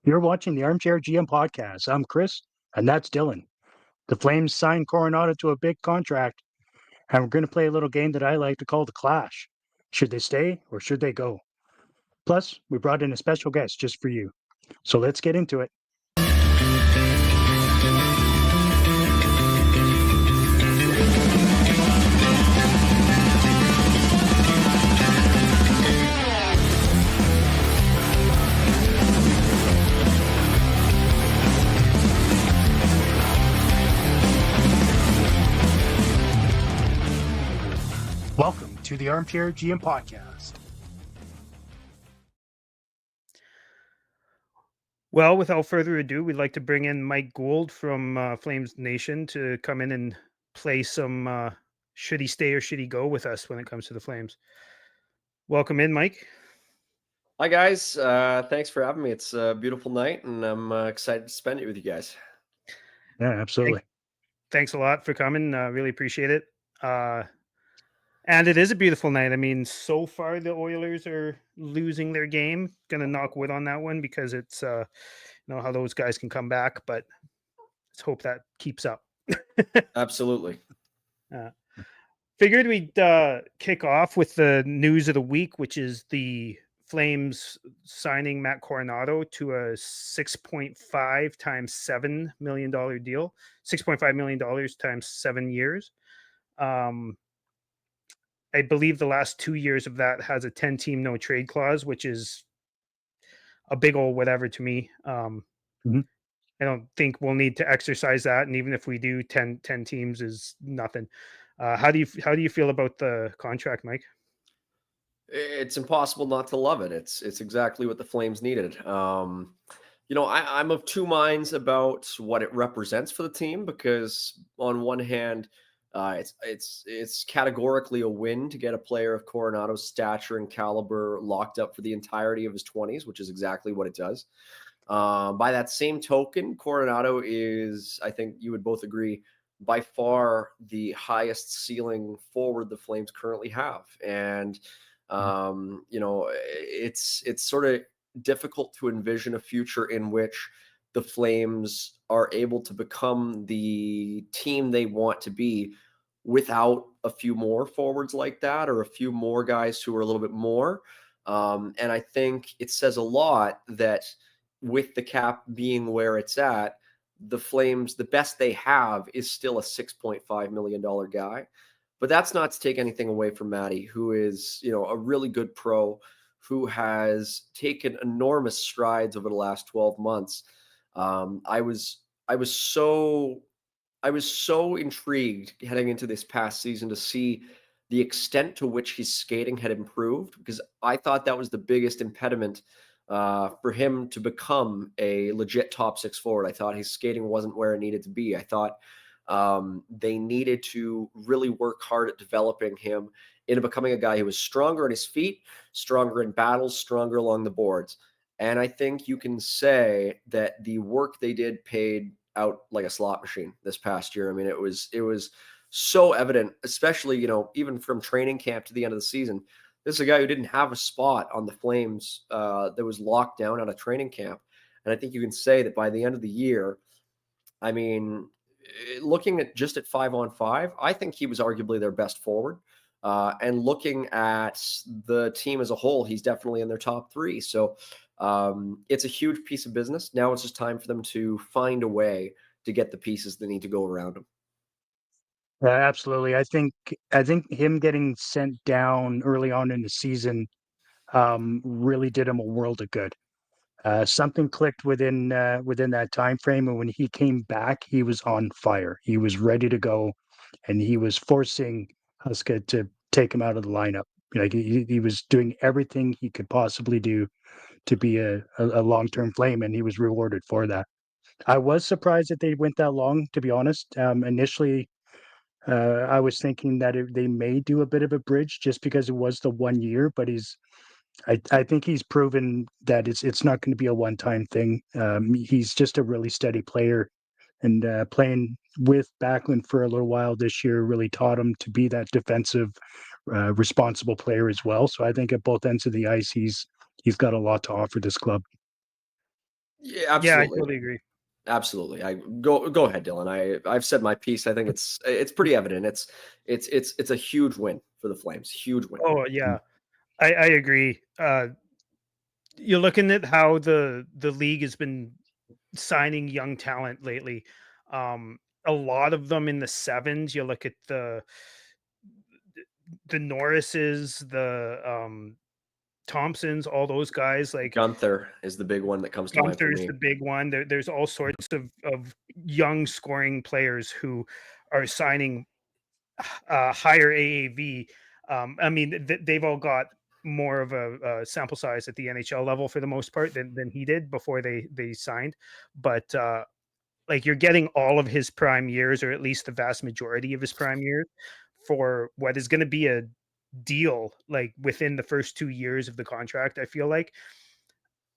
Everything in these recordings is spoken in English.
You're watching the ArmChair GM podcast. I'm Chris, and that's Dylan. The Flames signed Coronato to a big contract, and we're going to play a little game that I like to call the Clash. Should they stay or should they go? Plus, we brought in a special guest just for you. So let's get into it. Welcome to the ArmChair GM podcast. Well, without further ado, we'd like to bring in Mike Gould from Flames Nation to come in and play some should he stay or should he go with us when it comes to the Flames. Welcome in, Mike. Hi, guys. Thanks for having me. It's a beautiful night, and I'm excited to spend it with you guys. Yeah, absolutely. Thanks a lot for coming. Really appreciate it. And it is a beautiful night. I mean, so far the Oilers are losing their game. Going to knock wood on that one because it's, how those guys can come back. But let's hope that keeps up. Absolutely. Figured we'd kick off with the news of the week, which is the Flames signing Matt Coronato to a $6.5 times $7 million deal. $6.5 million times 7 years. I believe the last 2 years of that has a 10-team no trade clause, which is a big old whatever to me. I don't think we'll need to exercise that, and even if we do, 10 teams is nothing. How do you feel about the contract, Mike? It's impossible not to love it. It's exactly what the Flames needed. I'm of two minds about what it represents for the team, because on one hand, it's categorically a win to get a player of Coronato's stature and caliber locked up for the entirety of his 20s, which is exactly what it does. By that same token, Coronato is, I think you would both agree, by far the highest ceiling forward the Flames currently have. And, it's sort of difficult to envision a future in which the Flames are able to become the team they want to be without a few more forwards like that, or a few more guys who are a little bit more. And I think it says a lot that with the cap being where it's at, the Flames, the best they have is still a $6.5 million guy. But that's not to take anything away from Matty, who is, a really good pro, who has taken enormous strides over the last 12 months. I was so intrigued heading into this past season to see the extent to which his skating had improved, because I thought that was the biggest impediment for him to become a legit top six forward. I thought his skating wasn't where it needed to be. I thought they needed to really work hard at developing him into becoming a guy who was stronger on his feet, stronger in battles, stronger along the boards. And I think you can say that the work they did paid out like a slot machine this past year. I mean, it was so evident, especially, even from training camp to the end of the season. This is a guy who didn't have a spot on the Flames that was locked down out of training camp. And I think you can say that by the end of the year, I mean, looking at just at 5-on-5, I think he was arguably their best forward. And looking at the team as a whole, he's definitely in their top three. So it's a huge piece of business. Now it's just time for them to find a way to get the pieces that need to go around him. Yeah, absolutely. I think him getting sent down early on in the season really did him a world of good. Something clicked within that time frame, and when he came back, he was on fire. He was ready to go, and he was forcing Huska to take him out of the lineup. Like he was doing everything he could possibly do to be a long-term Flame, and he was rewarded for that. I was surprised that they went that long, to be honest. Initially, I was thinking that they may do a bit of a bridge just because it was the 1 year, but I think he's proven that it's not going to be a one-time thing. He's just a really steady player, and playing with Backlund for a little while this year really taught him to be that defensive, responsible player as well. So I think at both ends of the ice, he's got a lot to offer this club. Yeah, Yeah, I absolutely. totally agree. Absolutely. I go ahead, Dylan. I've said my piece. I think it's pretty evident. It's a huge win for the Flames. Huge win. Oh yeah, I agree. You're looking at how the league has been signing young talent lately. A lot of them in the sevens. You look at the Norrises, the Thompsons, all those guys. Like Gunther is the big one that comes to mind for Gunther's me. the big one. There's all sorts of young scoring players who are signing higher AAV. I mean, they've all got more of a sample size at the NHL level for the most part than he did before they signed. But like you're getting all of his prime years, or at least the vast majority of his prime years, for what is going to be a deal like within the first 2 years of the contract. I feel like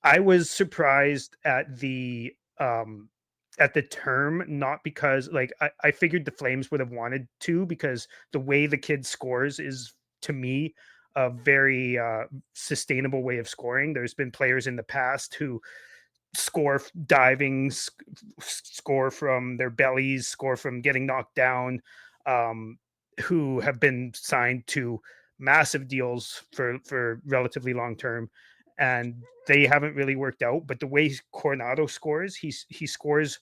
I was surprised at the term, not because like I figured the Flames would have wanted to, because the way the kid scores is, to me, a very sustainable way of scoring. There's been players in the past who score diving, score from their bellies, score from getting knocked down, um, who have been signed to massive deals for relatively long term, and they haven't really worked out. But the way Coronato scores, he scores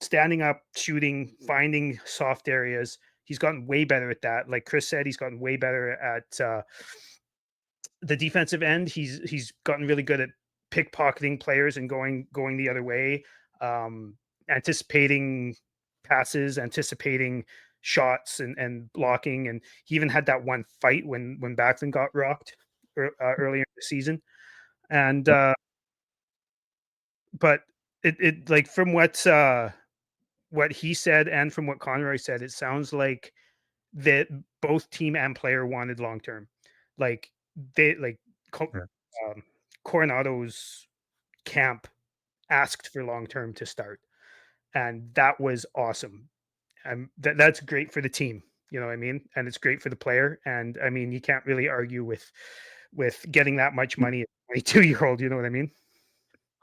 standing up, shooting, finding soft areas. He's gotten way better at that. Like Chris said, he's gotten way better at the defensive end. He's gotten really good at pickpocketing players and going the other way, anticipating passes, anticipating shots, and blocking. And he even had that one fight when Backlund got rocked earlier in the season. And but it like from what he said and from what Conroy said, it sounds like that both team and player wanted long term. Like they like Yeah. um, Coronato's camp asked for long term to start, and that was awesome. That's great for the team. You know what I mean? And it's great for the player. And I mean, you can't really argue with getting that much money at 22-year-old. You know what I mean?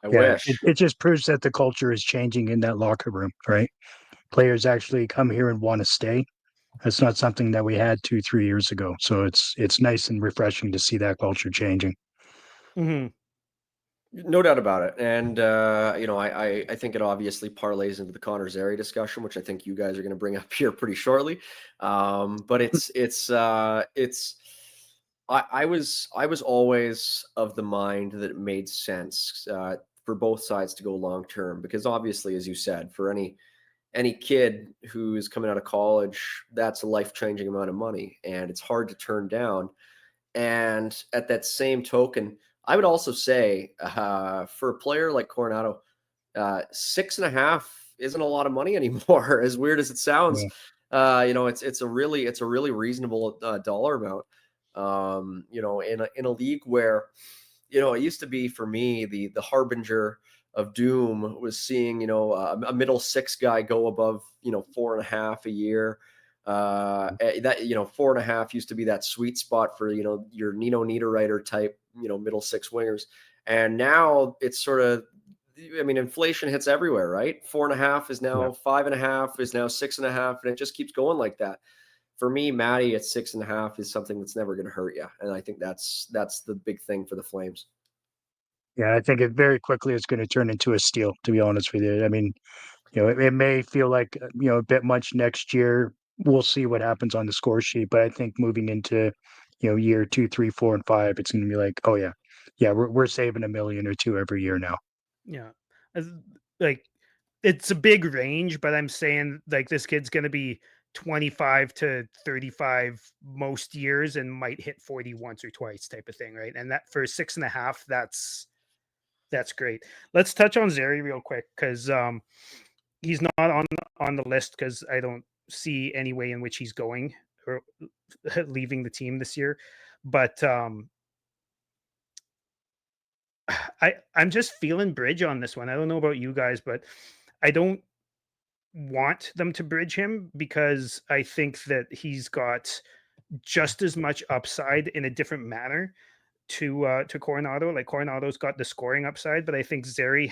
I Yeah, wish. it just proves that the culture is changing in that locker room, right? Players actually come here and want to stay. That's not something that we had 2, 3 years ago. So it's nice and refreshing to see that culture changing. Hmm. No doubt about it. And I think it obviously parlays into the Connor Zary discussion, which I think you guys are going to bring up here pretty shortly. But it's I was always of the mind that it made sense for both sides to go long term, because obviously, as you said, for any kid who's coming out of college, that's a life changing amount of money, and it's hard to turn down. And at that same token, I would also say for a player like Coronado, 6.5 isn't a lot of money anymore. As weird as it sounds, Yeah. it's a really reasonable dollar amount. In a league where it used to be for me the harbinger of doom was seeing a middle six guy go above 4.5 a year. That 4.5 used to be that sweet spot for your Nino Niederreiter type middle six wingers, and now it's sort of, I mean, inflation hits everywhere, right? 4.5 is Yeah. now 5.5, is now 6.5, and it just keeps going like that. For me, Matty at 6.5 is something that's never going to hurt you, and I think that's the big thing for the Flames. Yeah, I think it very quickly is going to turn into a steal, to be honest with you. I mean, it may feel like, a bit much next year. We'll see what happens on the score sheet, but I think moving into, year 2, 3, 4, and 5, it's going to be like, oh yeah, yeah, we're saving a million or two every year now. Yeah. As- Like it's a big range, but I'm saying like this kid's going to be 25 to 35 most years and might hit 40 once or twice type of thing, right? And that for 6.5, that's great. Let's touch on Zeri real quick, because he's not on the list because I don't see any way in which he's going or leaving the team this year. But I'm just feeling bridge on this one. I don't know about you guys, but I don't want them to bridge him, because I think that he's got just as much upside in a different manner. to Coronato. Like Coronato's got the scoring upside, but I think Zeri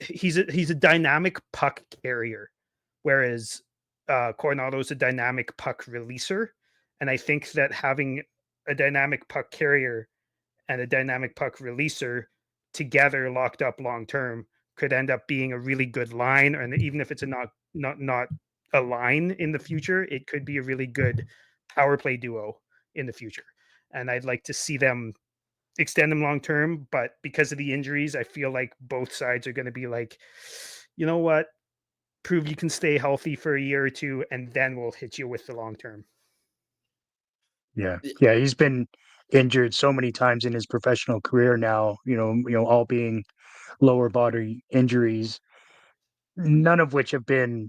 he's a dynamic puck carrier, whereas Coronato's a dynamic puck releaser. And I think that having a dynamic puck carrier and a dynamic puck releaser together locked up long term could end up being a really good line. And even if it's not a line in the future, it could be a really good power play duo in the future. And I'd like to see them extend them long term, but because of the injuries, I feel like both sides are going to be like, you know what, prove you can stay healthy for a year or two, and then we'll hit you with the long term. Yeah. Yeah. He's been injured so many times in his professional career now, all being lower body injuries, none of which have been,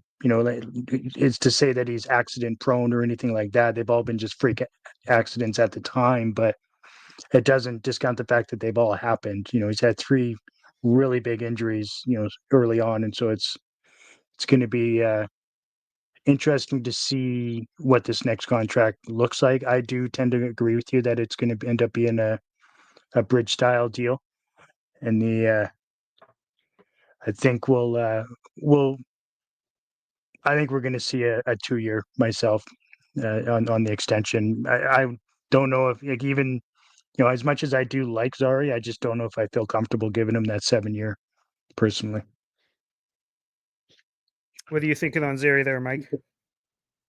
is to say that he's accident prone or anything like that. They've all been just freak accidents at the time, but it doesn't discount the fact that they've all happened. He's had 3 really big injuries, early on. And so it's going to be interesting to see what this next contract looks like. I do tend to agree with you that it's going to end up being a bridge style deal. And I think I think we're going to see a 2-year myself on the extension. I don't know if, like, even, as much as I do like Zari, I just don't know if I feel comfortable giving him that 7-year personally. What are you thinking on Zeri there, Mike?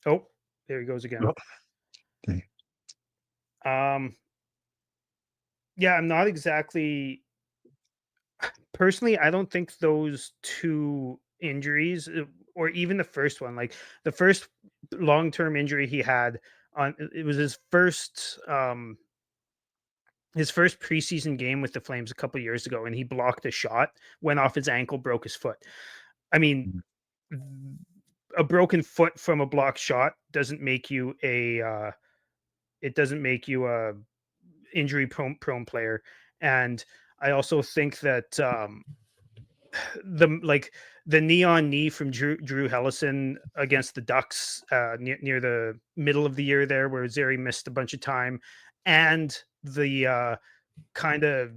Oh, there he goes again. Oh. Okay. Yeah, I'm not exactly. Personally, I don't think those 2 injuries, or even the first one, like the first long-term injury he had it was his first preseason game with the Flames a couple years ago, and he blocked a shot, went off his ankle, broke his foot. I mean, a broken foot from a blocked shot doesn't make you a injury prone player. And I also think that the neon knee from Drew Hellison against the Ducks near the middle of the year there, where Zeri missed a bunch of time, and the kind of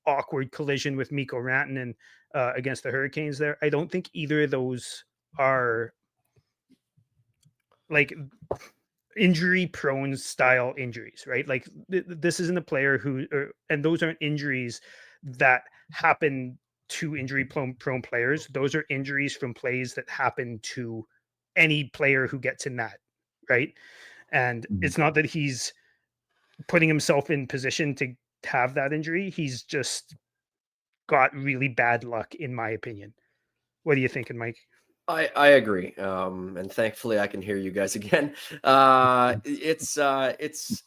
awkward collision with Mikko Rantanen against the Hurricanes there. I don't think either of those are like injury prone style injuries, right? Like this isn't a player and those aren't injuries that happen to injury prone players. Those are injuries from plays that happen to any player who gets in that, right? And it's not that he's putting himself in position to have that injury. He's just got really bad luck, in my opinion. What are you thinking, Mike? I agree, and thankfully I can hear you guys again. It's always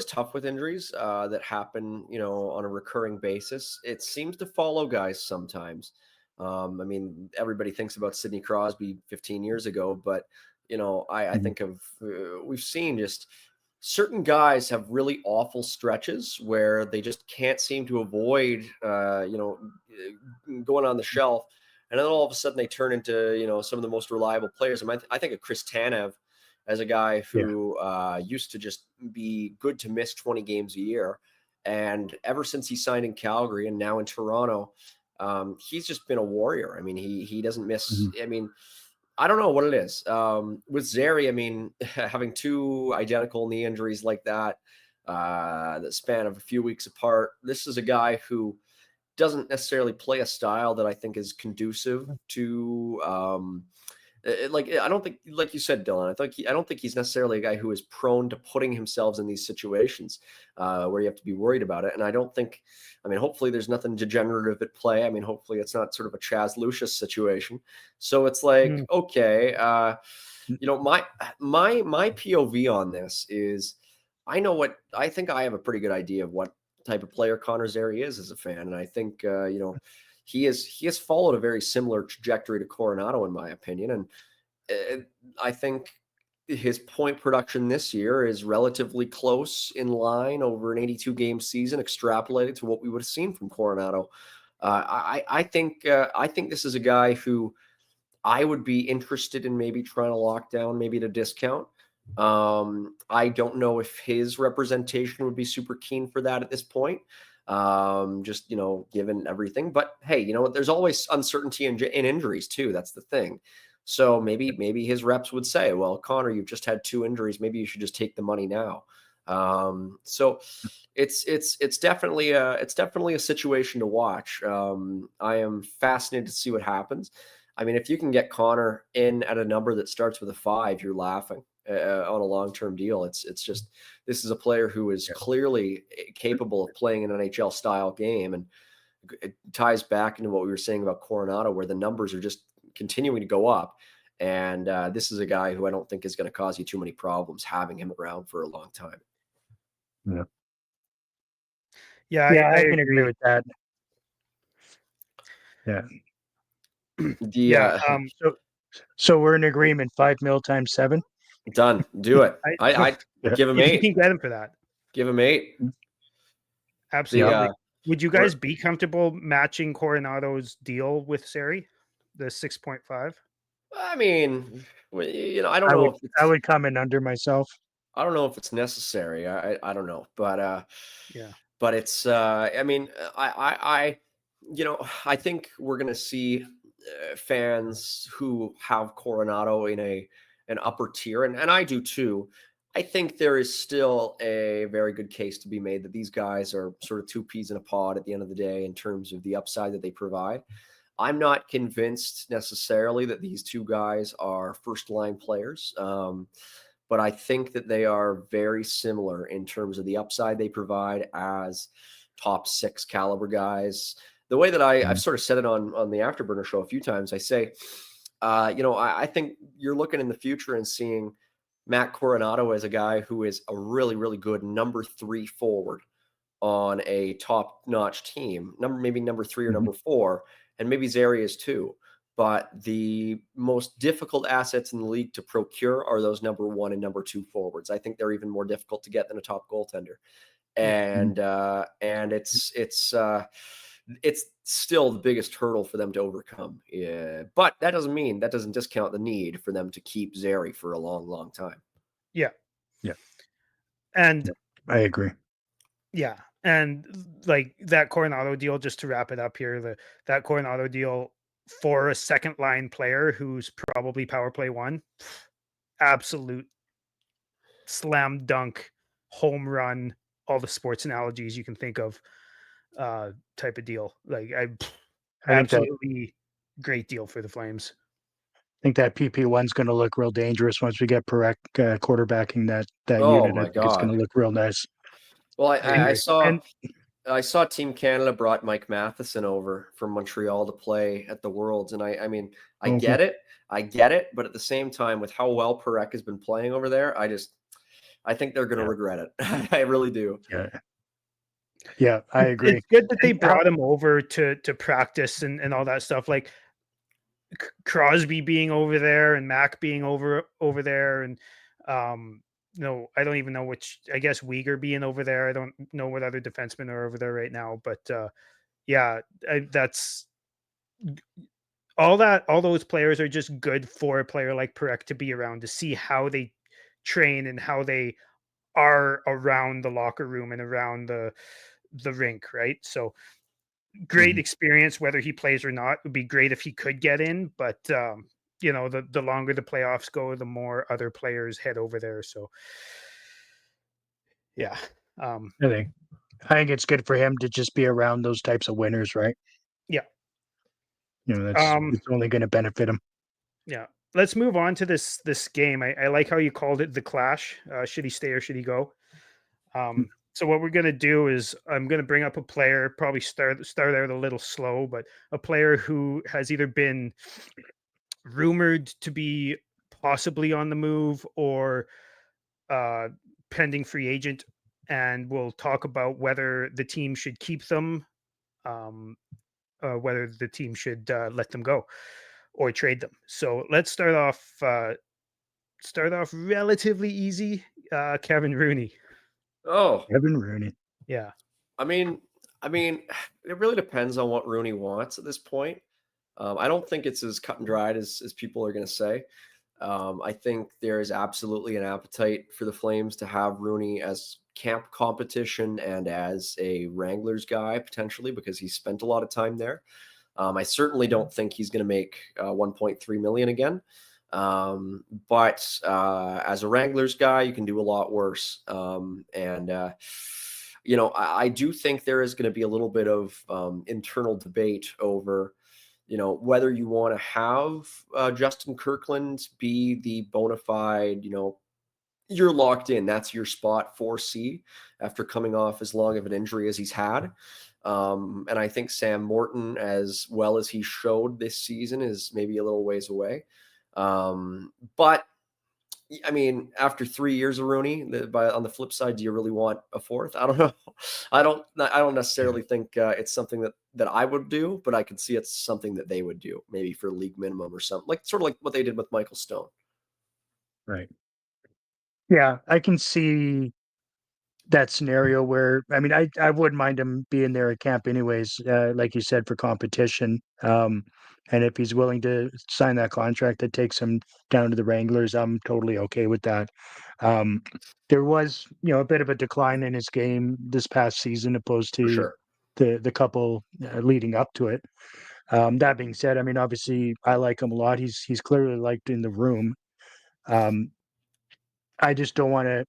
tough with injuries that happen, on a recurring basis. It seems to follow guys sometimes. I mean, everybody thinks about Sidney Crosby 15 years ago, but I think of we've seen just certain guys have really awful stretches where they just can't seem to avoid, going on the shelf. And then all of a sudden they turn into, some of the most reliable players. I think of Chris Tanev as a guy who used to just be good to miss 20 games a year. And ever since he signed in Calgary and now in Toronto, he's just been a warrior. I mean, he doesn't miss. I mean, I don't know what it is. With Zeri, I mean, having 2 identical knee injuries like that, the span of a few weeks apart, this is a guy who doesn't necessarily play a style that I think is conducive to I don't think, like you said, Dylan, I don't think he's necessarily a guy who is prone to putting himself in these situations where you have to be worried about it. And I don't think, hopefully there's nothing degenerative at play. Hopefully it's not sort of a Chaz Lucius situation. So it's like, okay, my POV on this is I think I have a pretty good idea of what type of player Connor Zeri is as a fan. And I think, he has followed a very similar trajectory to Coronato, in my opinion. And I think his point production this year is relatively close in line over an 82 game season, extrapolated to what we would have seen from Coronato. I think this is a guy who I would be interested in maybe trying to lock down, maybe at a discount. I don't know if his representation would be super keen for that at this point. Just, given everything. But hey, you know what? There's always uncertainty in injuries too. That's the thing. So maybe his reps would say, well, Connor, you've just had 2 injuries. Maybe you should just take the money now. So it's definitely a situation to watch. I am fascinated to see what happens. I mean, if you can get Connor in at a number that starts with a 5, you're laughing on a long-term deal. It's just, this is a player who is clearly capable of playing an NHL style game, and it ties back into what we were saying about Coronato, where the numbers are just continuing to go up. And this is a guy who I don't think is going to cause you too many problems having him around for a long time. Yeah. Yeah, I can agree with that. Yeah. So we're in agreement. $5 million times 7. Done. Do it. I give him if 8. you can get him for that. Give him 8. Absolutely. Would you guys be comfortable matching Coronato's deal with Sari, the 6.5? I mean, I don't know. I would come in under myself. I don't know if it's necessary. I don't know, but yeah. But it's I mean, I think we're gonna see fans who have Coronato in an upper tier, and I do too. I think there is still a very good case to be made that these guys are sort of 2 peas in a pod at the end of the day in terms of the upside that they provide. I'm not convinced necessarily that these 2 guys are first line players. But I think that they are very similar in terms of the upside they provide as top 6 caliber guys. The way that I've sort of said it on the Afterburner show a few times, I say, I think you're looking in the future and seeing Matt Coronato as a guy who is a really, really good number 3 forward on a top-notch team, maybe number 3 or number 4, and maybe Zary is too. But the most difficult assets in the league to procure are those number 1 and number 2 forwards. I think they're even more difficult to get than a top goaltender. And it's still the biggest hurdle for them to overcome. Yeah, but that doesn't discount the need for them to keep Zary for a long, long time. Yeah. And I agree. Yeah. And like that Coronato deal, just to wrap it up here, that Coronato deal for a second line player who's probably power play 1, absolute slam dunk, home run, all the sports analogies you can think of, type of deal. Like absolutely great deal for the Flames. I think that PP1's going to look real dangerous once we get Perek quarterbacking that Oh unit. I think it's going to look real nice. Well, I saw Team Canada brought Mike Matheson over from Montreal to play at the Worlds, and I mean, I get it, but at the same time, with how well Perek has been playing over there, I think they're going to regret it. I really do. Yeah, I agree. It's good that they brought him over to practice and all that stuff. Like Crosby being over there and Mac being over there, and no, I don't even know which. I guess Uyghur being over there. I don't know what other defensemen are over there right now, but that's all those players are just good for a player like Perek to be around, to see how they train and how they are around the locker room and around the rink, right? So great experience, whether he plays or not. It would be great if he could get in, but the longer the playoffs go, the more other players head over there. So yeah. I think it's good for him to just be around those types of winners, right? Yeah. It's only going to benefit him. Yeah. Let's move on to this game. I like how you called it the clash. Should he stay or should he go? So what we're going to do is I'm going to bring up a player, probably start out a little slow, but a player who has either been rumored to be possibly on the move or pending free agent, and we'll talk about whether the team should keep them, whether the team should let them go or trade them. So let's start off relatively easy. Kevin Rooney. Oh, Kevin Rooney. Yeah. I mean, it really depends on what Rooney wants at this point. I don't think it's as cut and dried as people are going to say. I think there is absolutely an appetite for the Flames to have Rooney as camp competition and as a Wranglers guy potentially, because he spent a lot of time there. I certainly don't think he's going to make 1.3 million again. But as a Wranglers guy, you can do a lot worse. I do think there is going to be a little bit of internal debate over, whether you want to have Justin Kirkland be the bona fide, you're locked in. That's your spot 4C after coming off as long of an injury as he's had. And I think Sam Morton, as well as he showed this season, is maybe a little ways away. But I mean, after 3 years of Rooney, on the flip side, do you really want a fourth? I don't know. I don't necessarily think it's something that I would do, but I can see it's something that they would do, maybe for league minimum or something, like sort of like what they did with Michael Stone. Right. Yeah, I can see that scenario where, I mean, I wouldn't mind him being there at camp anyways, like you said, for competition. And if he's willing to sign that contract that takes him down to the Wranglers, I'm totally okay with that. There was, a bit of a decline in his game this past season, opposed For to sure. the couple leading up to it. That being said, I mean, obviously, I like him a lot. He's clearly liked in the room. I just don't want to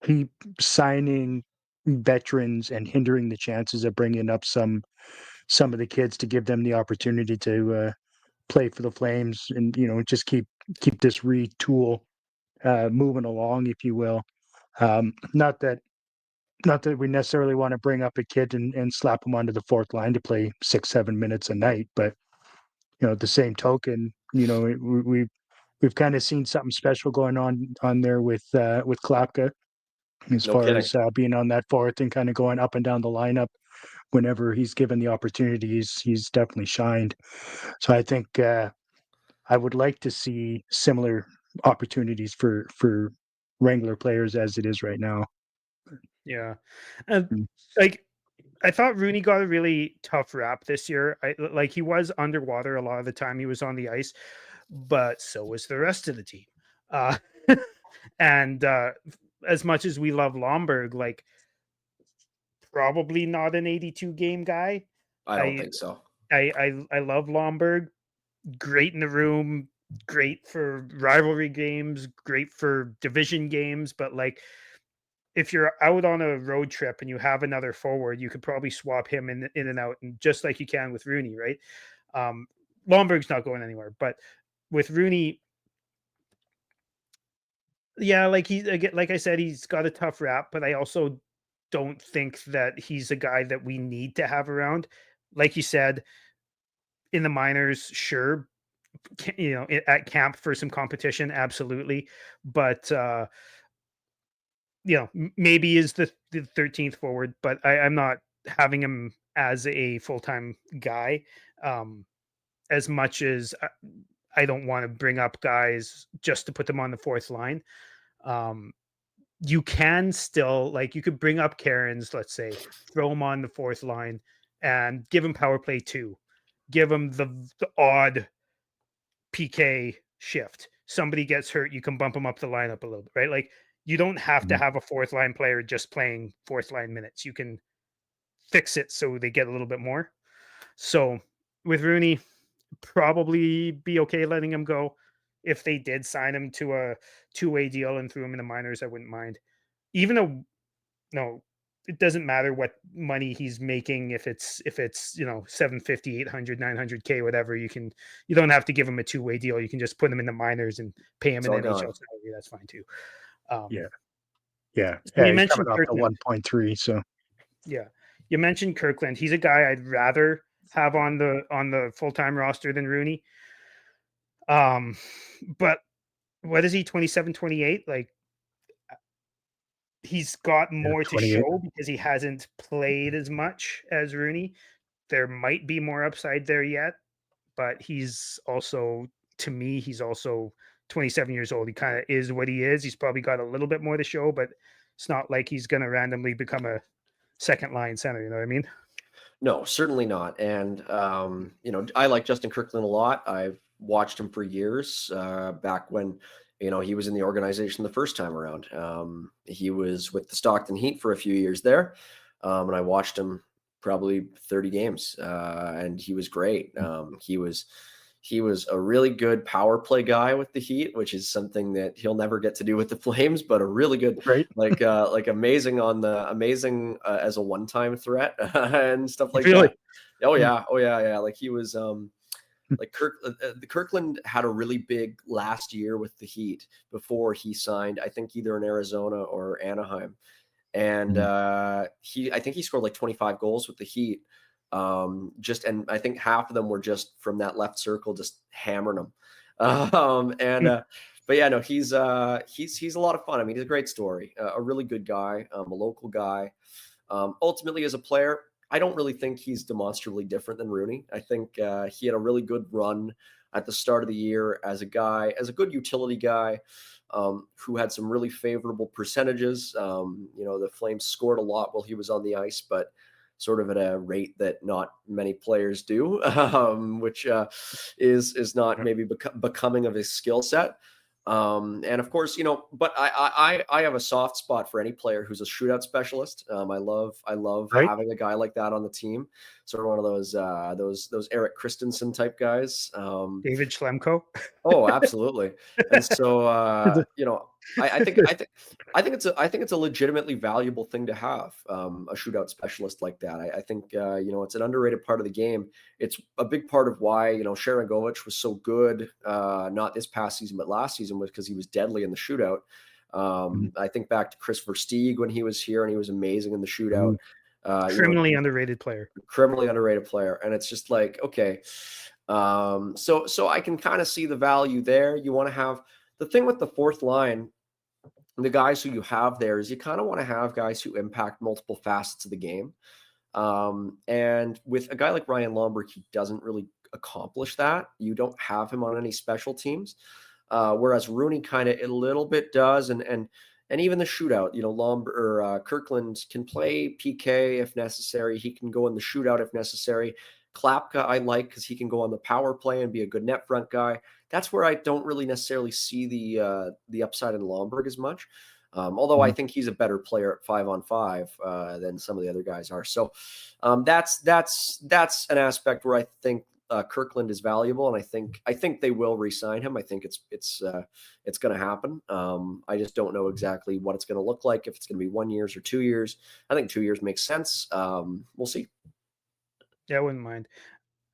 keep signing veterans and hindering the chances of bringing up some of the kids to give them the opportunity to play for the Flames, and just keep this retool moving along, if you will. Not that we necessarily want to bring up a kid and slap him onto the fourth line to play 6-7 minutes a night, but at the same token, we've kind of seen something special going on there with Klapka, as No far kidding. as being on that fourth and kind of going up and down the lineup whenever he's given the opportunity. He's definitely shined. So I think I would like to see similar opportunities for Wrangler players as it is right now. Yeah. And Mm. like, I thought Rooney got a really tough rap this year. Like, he was underwater a lot of the time he was on the ice, but so was the rest of the team. Uh, and as much as we love Lomberg, like, probably not an 82 game guy. I don't I think so. I love Lomberg. Great in the room, great for rivalry games, great for division games, but like, if you're out on a road trip and you have another forward, you could probably swap him in and out, and just like you can with Rooney, right? Um, Lomberg's not going anywhere, but with Rooney, yeah, like like I said, he's got a tough rap, but I also don't think that he's a guy that we need to have around. Like you said, in the minors, sure, at camp for some competition, absolutely, but maybe is the 13th forward, but I'm not having him as a full-time guy. Um, as much as I don't want to bring up guys just to put them on the fourth line. Um, you can still, like, you could bring up Karens, let's say, throw him on the fourth line and give him power play 2. Give him the odd PK shift. Somebody gets hurt, you can bump him up the lineup a little bit, right? Like, you don't have to Mhm. have a fourth line player just playing fourth line minutes. You can fix it so they get a little bit more. So with Rooney, probably be okay letting him go. If they did sign him to a two-way deal and threw him in the minors, I wouldn't mind. Even though, no, it doesn't matter what money he's making. If it's 750, 800, 900K, whatever, you don't have to give him a two-way deal. You can just put him in the minors and pay him It's an all NHL gone. salary. That's fine too. Um, Yeah, yeah, so yeah. you He's coming mentioned off the Kirkland. 1.3, so Yeah. You mentioned Kirkland. He's a guy I'd rather have on the full-time roster than Rooney. But what is he, 27, 28? Like, he's got yeah, more to 28. show because he hasn't played as much as Rooney. There might be more upside there yet, but he's also, to me, he's also 27 years old. He kind of is what he is. He's probably got a little bit more to show, but it's not like he's going to randomly become a second line center. You know what I mean? No, certainly not. And I like Justin Kirkland a lot. I've watched him for years, back when, he was in the organization the first time around. He was with the Stockton Heat for a few years there, and I watched him probably 30 games, and he was great. He was a really good power play guy with the Heat, which is something that he'll never get to do with the Flames, but a really good, Right. like amazing as a one-time threat and stuff like Really? that. Oh yeah, yeah. Like he was like the Kirkland had a really big last year with the Heat before he signed, I think either in Arizona or Anaheim. And I think he scored like 25 goals with the Heat. And I think half of them were just from that left circle, just hammering them. But yeah, no, he's a lot of fun. I mean, he's a great story, a really good guy, a local guy. Ultimately, as a player, I don't really think he's demonstrably different than Rooney. I think he had a really good run at the start of the year as a good utility guy, who had some really favorable percentages. The Flames scored a lot while he was on the ice, but sort of at a rate that not many players do, which is not maybe becoming of his skill set. And of course, but I have a soft spot for any player who's a shootout specialist. I love Right. having a guy like that on the team. Sort of one of those Eric Christensen type guys. David Schlemko. Oh, absolutely. And so, I think it's a legitimately valuable thing to have, a shootout specialist like that. I think it's an underrated part of the game. It's a big part of why Sharangovich was so good, not this past season but last season, was because he was deadly in the shootout. I think back to Chris Versteeg when he was here, and he was amazing in the shootout. Criminally underrated player. Criminally underrated player, and it's just like, okay. So I can kind of see the value there. You want to have the thing with the fourth line, the guys who you have there, is you kind of want to have guys who impact multiple facets of the game. And with a guy like Ryan Lomberg, he doesn't really accomplish that. You don't have him on any special teams. Whereas Rooney kind of a little bit does, and even the shootout, Kirkland can play PK if necessary. He can go in the shootout if necessary. Klapka I like because he can go on the power play and be a good net front guy. That's where I don't really necessarily see the upside in Lomberg as much. Although I think he's a better player at 5-on-5 than some of the other guys are. So that's an aspect where I think Kirkland is valuable, and I think they will re-sign him. I think it's going to happen. I just don't know exactly what it's going to look like, if it's going to be 1 year or 2 years. I think 2 years makes sense. We'll see. Yeah, I wouldn't mind.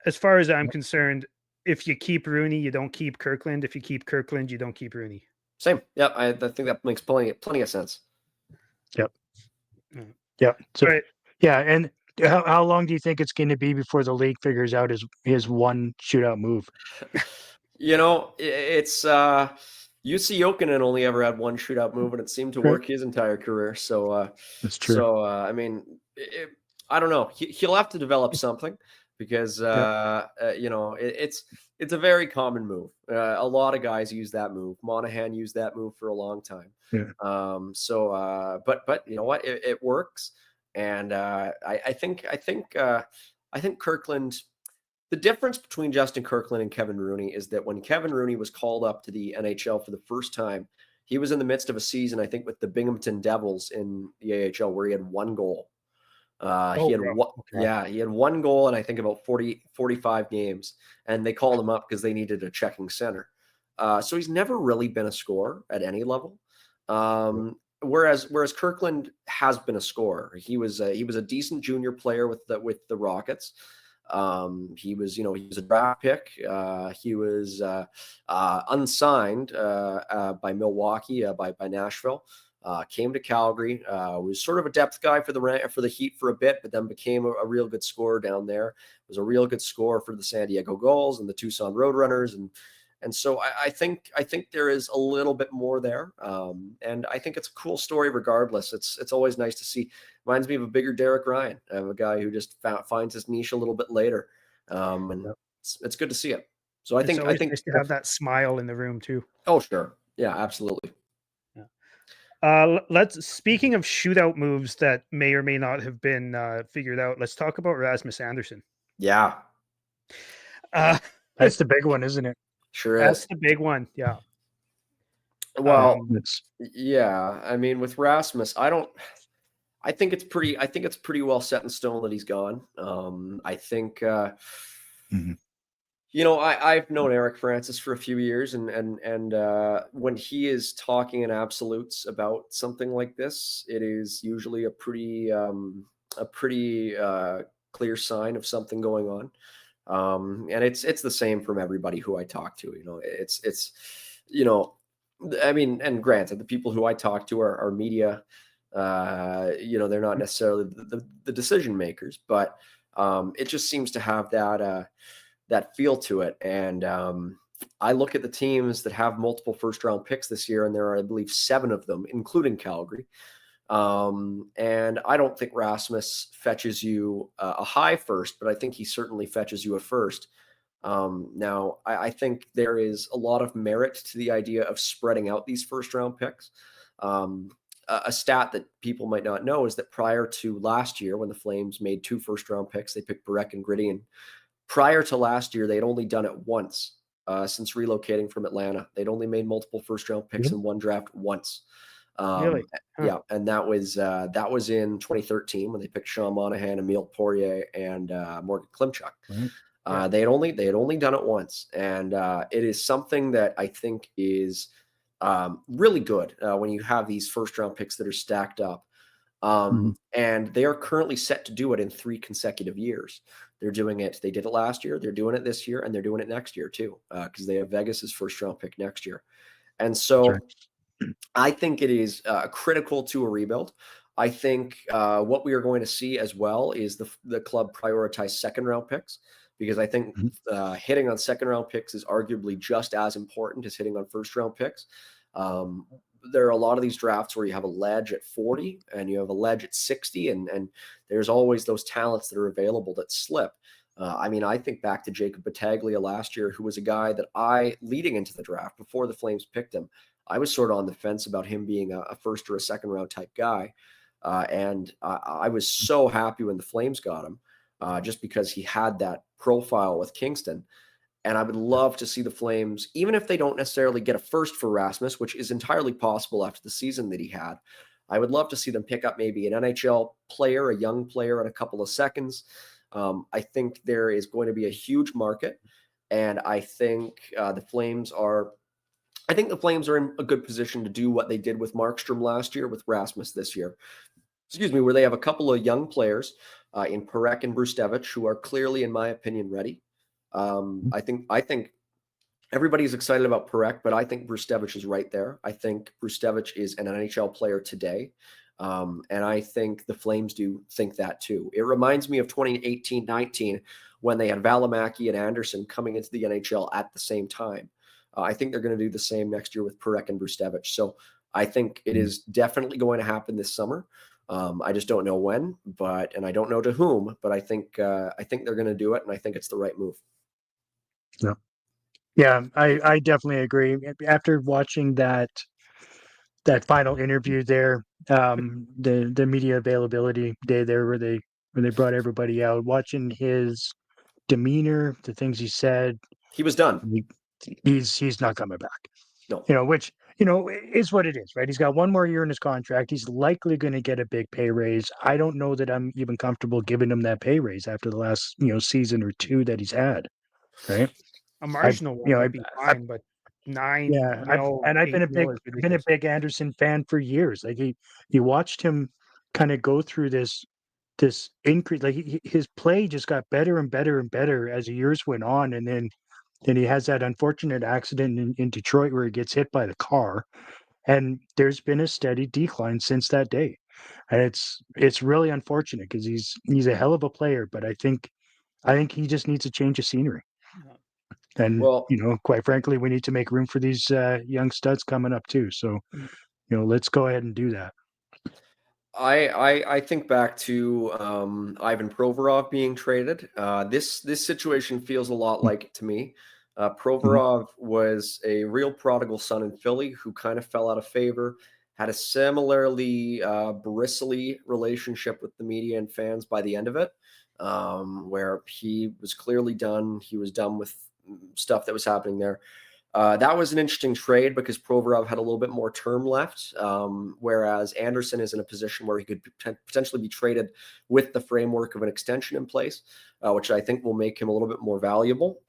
As far as I'm concerned, if you keep Rooney, you don't keep Kirkland. If you keep Kirkland, you don't keep Rooney. Same. Yeah, I think that makes plenty of sense. Yep. Yep. So, Right. yeah, and how long do you think it's going to be before the league figures out his one shootout move? It's UC Jokinen only ever had one shootout move, and it seemed to work his entire career. So that's true. So I mean, I don't know. He'll have to develop something, because it's a very common move. A lot of guys use that move. Monahan used that move for a long time. Yeah. But you know what? It works, and I think Kirkland. The difference between Justin Kirkland and Kevin Rooney is that when Kevin Rooney was called up to the NHL for the first time, he was in the midst of a season, I think, with the Binghamton Devils in the AHL, where he had one goal. He had one goal in, I think, about 45 games, and they called him up because they needed a checking center. So he's never really been a scorer at any level. Whereas Kirkland has been a scorer. He was a decent junior player with the Rockets. He was a draft pick. He was unsigned by Milwaukee, by Nashville. Came to Calgary, was sort of a depth guy for the Heat for a bit, but then became a real good scorer down there. Was a real good scorer for the San Diego Gulls and the Tucson Roadrunners, and so I think there is a little bit more there, and I think it's a cool story regardless. It's always nice to see. Reminds me of a bigger Derek Ryan, of a guy who just finds his niche a little bit later, and it's good to see it. So I think nice to have that smile in the room too. Oh sure, yeah, absolutely. Speaking of shootout moves that may or may not have been figured out, let's talk about Rasmus Andersson. Yeah. That's the big one, isn't it? Sure That's is. the big one. Yeah. Well, It's yeah. I mean, with Rasmus, I think it's pretty well set in stone that he's gone. I think Mhm. I've known Eric Francis for a few years, and when he is talking in absolutes about something like this, it is usually a pretty clear sign of something going on. And it's the same from everybody who I talk to. It's you know, I mean, and granted, the people who I talk to are media. They're not necessarily the decision makers, but it just seems to have that feel to it. And I look at the teams that have multiple first round picks this year, and there are, I believe, 7 of them, including Calgary. And I don't think Rasmus fetches you a high first, but I think he certainly fetches you a first. Now, I think there is a lot of merit to the idea of spreading out these first round picks. A stat that people might not know is that prior to last year, when the Flames made 2 first round picks, they picked Barek and Gritty. And prior to last year, they'd only done it once since relocating from Atlanta. They'd only made multiple first round picks Mhm. in one draft once. Really? Huh. Yeah, and that was in 2013 when they picked Sean Monahan, Emile Poirier, and Morgan Klimchuk. Right. Yeah. They had only done it once, and it is something that I think is really good when you have these first round picks that are stacked up. Mhm. And they are currently set to do it in 3 consecutive years. They're doing it. They did it last year. They're doing it this year, and they're doing it next year too, because they have Vegas's first round pick next year. And That's right. so I think it is critical to a rebuild. I think what we are going to see as well is the club prioritize second round picks, because I think Mhm. hitting on second round picks is arguably just as important as hitting on first round picks. Um, there are a lot of these drafts where you have a ledge at 40 and you have a ledge at 60, and there's always those talents that are available that slip. I mean, I think back to Jacob Battaglia last year, who was a guy that leading into the draft before the Flames picked him, I was sort of on the fence about him being a first or a second round type guy. And I was so happy when the Flames got him, just because he had that profile with Kingston. And I would love to see the Flames, even if they don't necessarily get a first for Rasmus, which is entirely possible after the season that he had. I would love to see them pick up maybe an NHL player, a young player, in a couple of seconds. I think there is going to be a huge market, and I think the Flames are in a good position to do what they did with Markstrom last year with Rasmus this year. Excuse me, where they have a couple of young players in Parekh and Brustevich who are clearly, in my opinion, ready. Mhm. I think everybody's excited about Parekh, but I think Brustevich is right there. I think Brustevich is an NHL player today. And I think the Flames do think that too. It reminds me of 2018-19 when they had Valimaki and Anderson coming into the NHL at the same time. I think they're going to do the same next year with Parekh and Brustevich. So I think it Mhm. is definitely going to happen this summer. I just don't know when, and I don't know to whom, but I think they're going to do it, and I think it's the right move. Yeah. Yeah, I definitely agree. After watching that final interview there, the media availability day there where they brought everybody out, watching his demeanor, the things he said, He was done. he, he's not coming back. No. Which is what it is, right? He's got 1 more year in his contract. He's likely going to get a big pay raise. I don't know that I'm even comfortable giving him that pay raise after the last season or 2 that he's had, right? A I've marginal you one know would be I've fine, but 9 Yeah, mil, I've been 8 a mil big is I've been a ridiculous. big Anderson fan for years. Like you watched him kind of go through this increase. Like his play just got better and better and better as the years went on, and then he has that unfortunate accident in Detroit where he gets hit by the car, and there's been a steady decline since that day, and it's really unfortunate because he's a hell of a player, but I think he just needs a change of scenery. Yeah. And, Well, quite frankly, we need to make room for these young studs coming up too. So, Mm. let's go ahead and do that. I think back to Ivan Provorov being traded. This situation feels a lot like it to me. Mhm. Provorov was a real prodigal son in Philly who kind of fell out of favor. Had a similarly bristly relationship with the media and fans by the end of it, where he was clearly done. He was done with stuff that was happening there. That was an interesting trade because Provorov had a little bit more term left, whereas Anderson is in a position where he could potentially be traded with the framework of an extension in place, which I think will make him a little bit more valuable,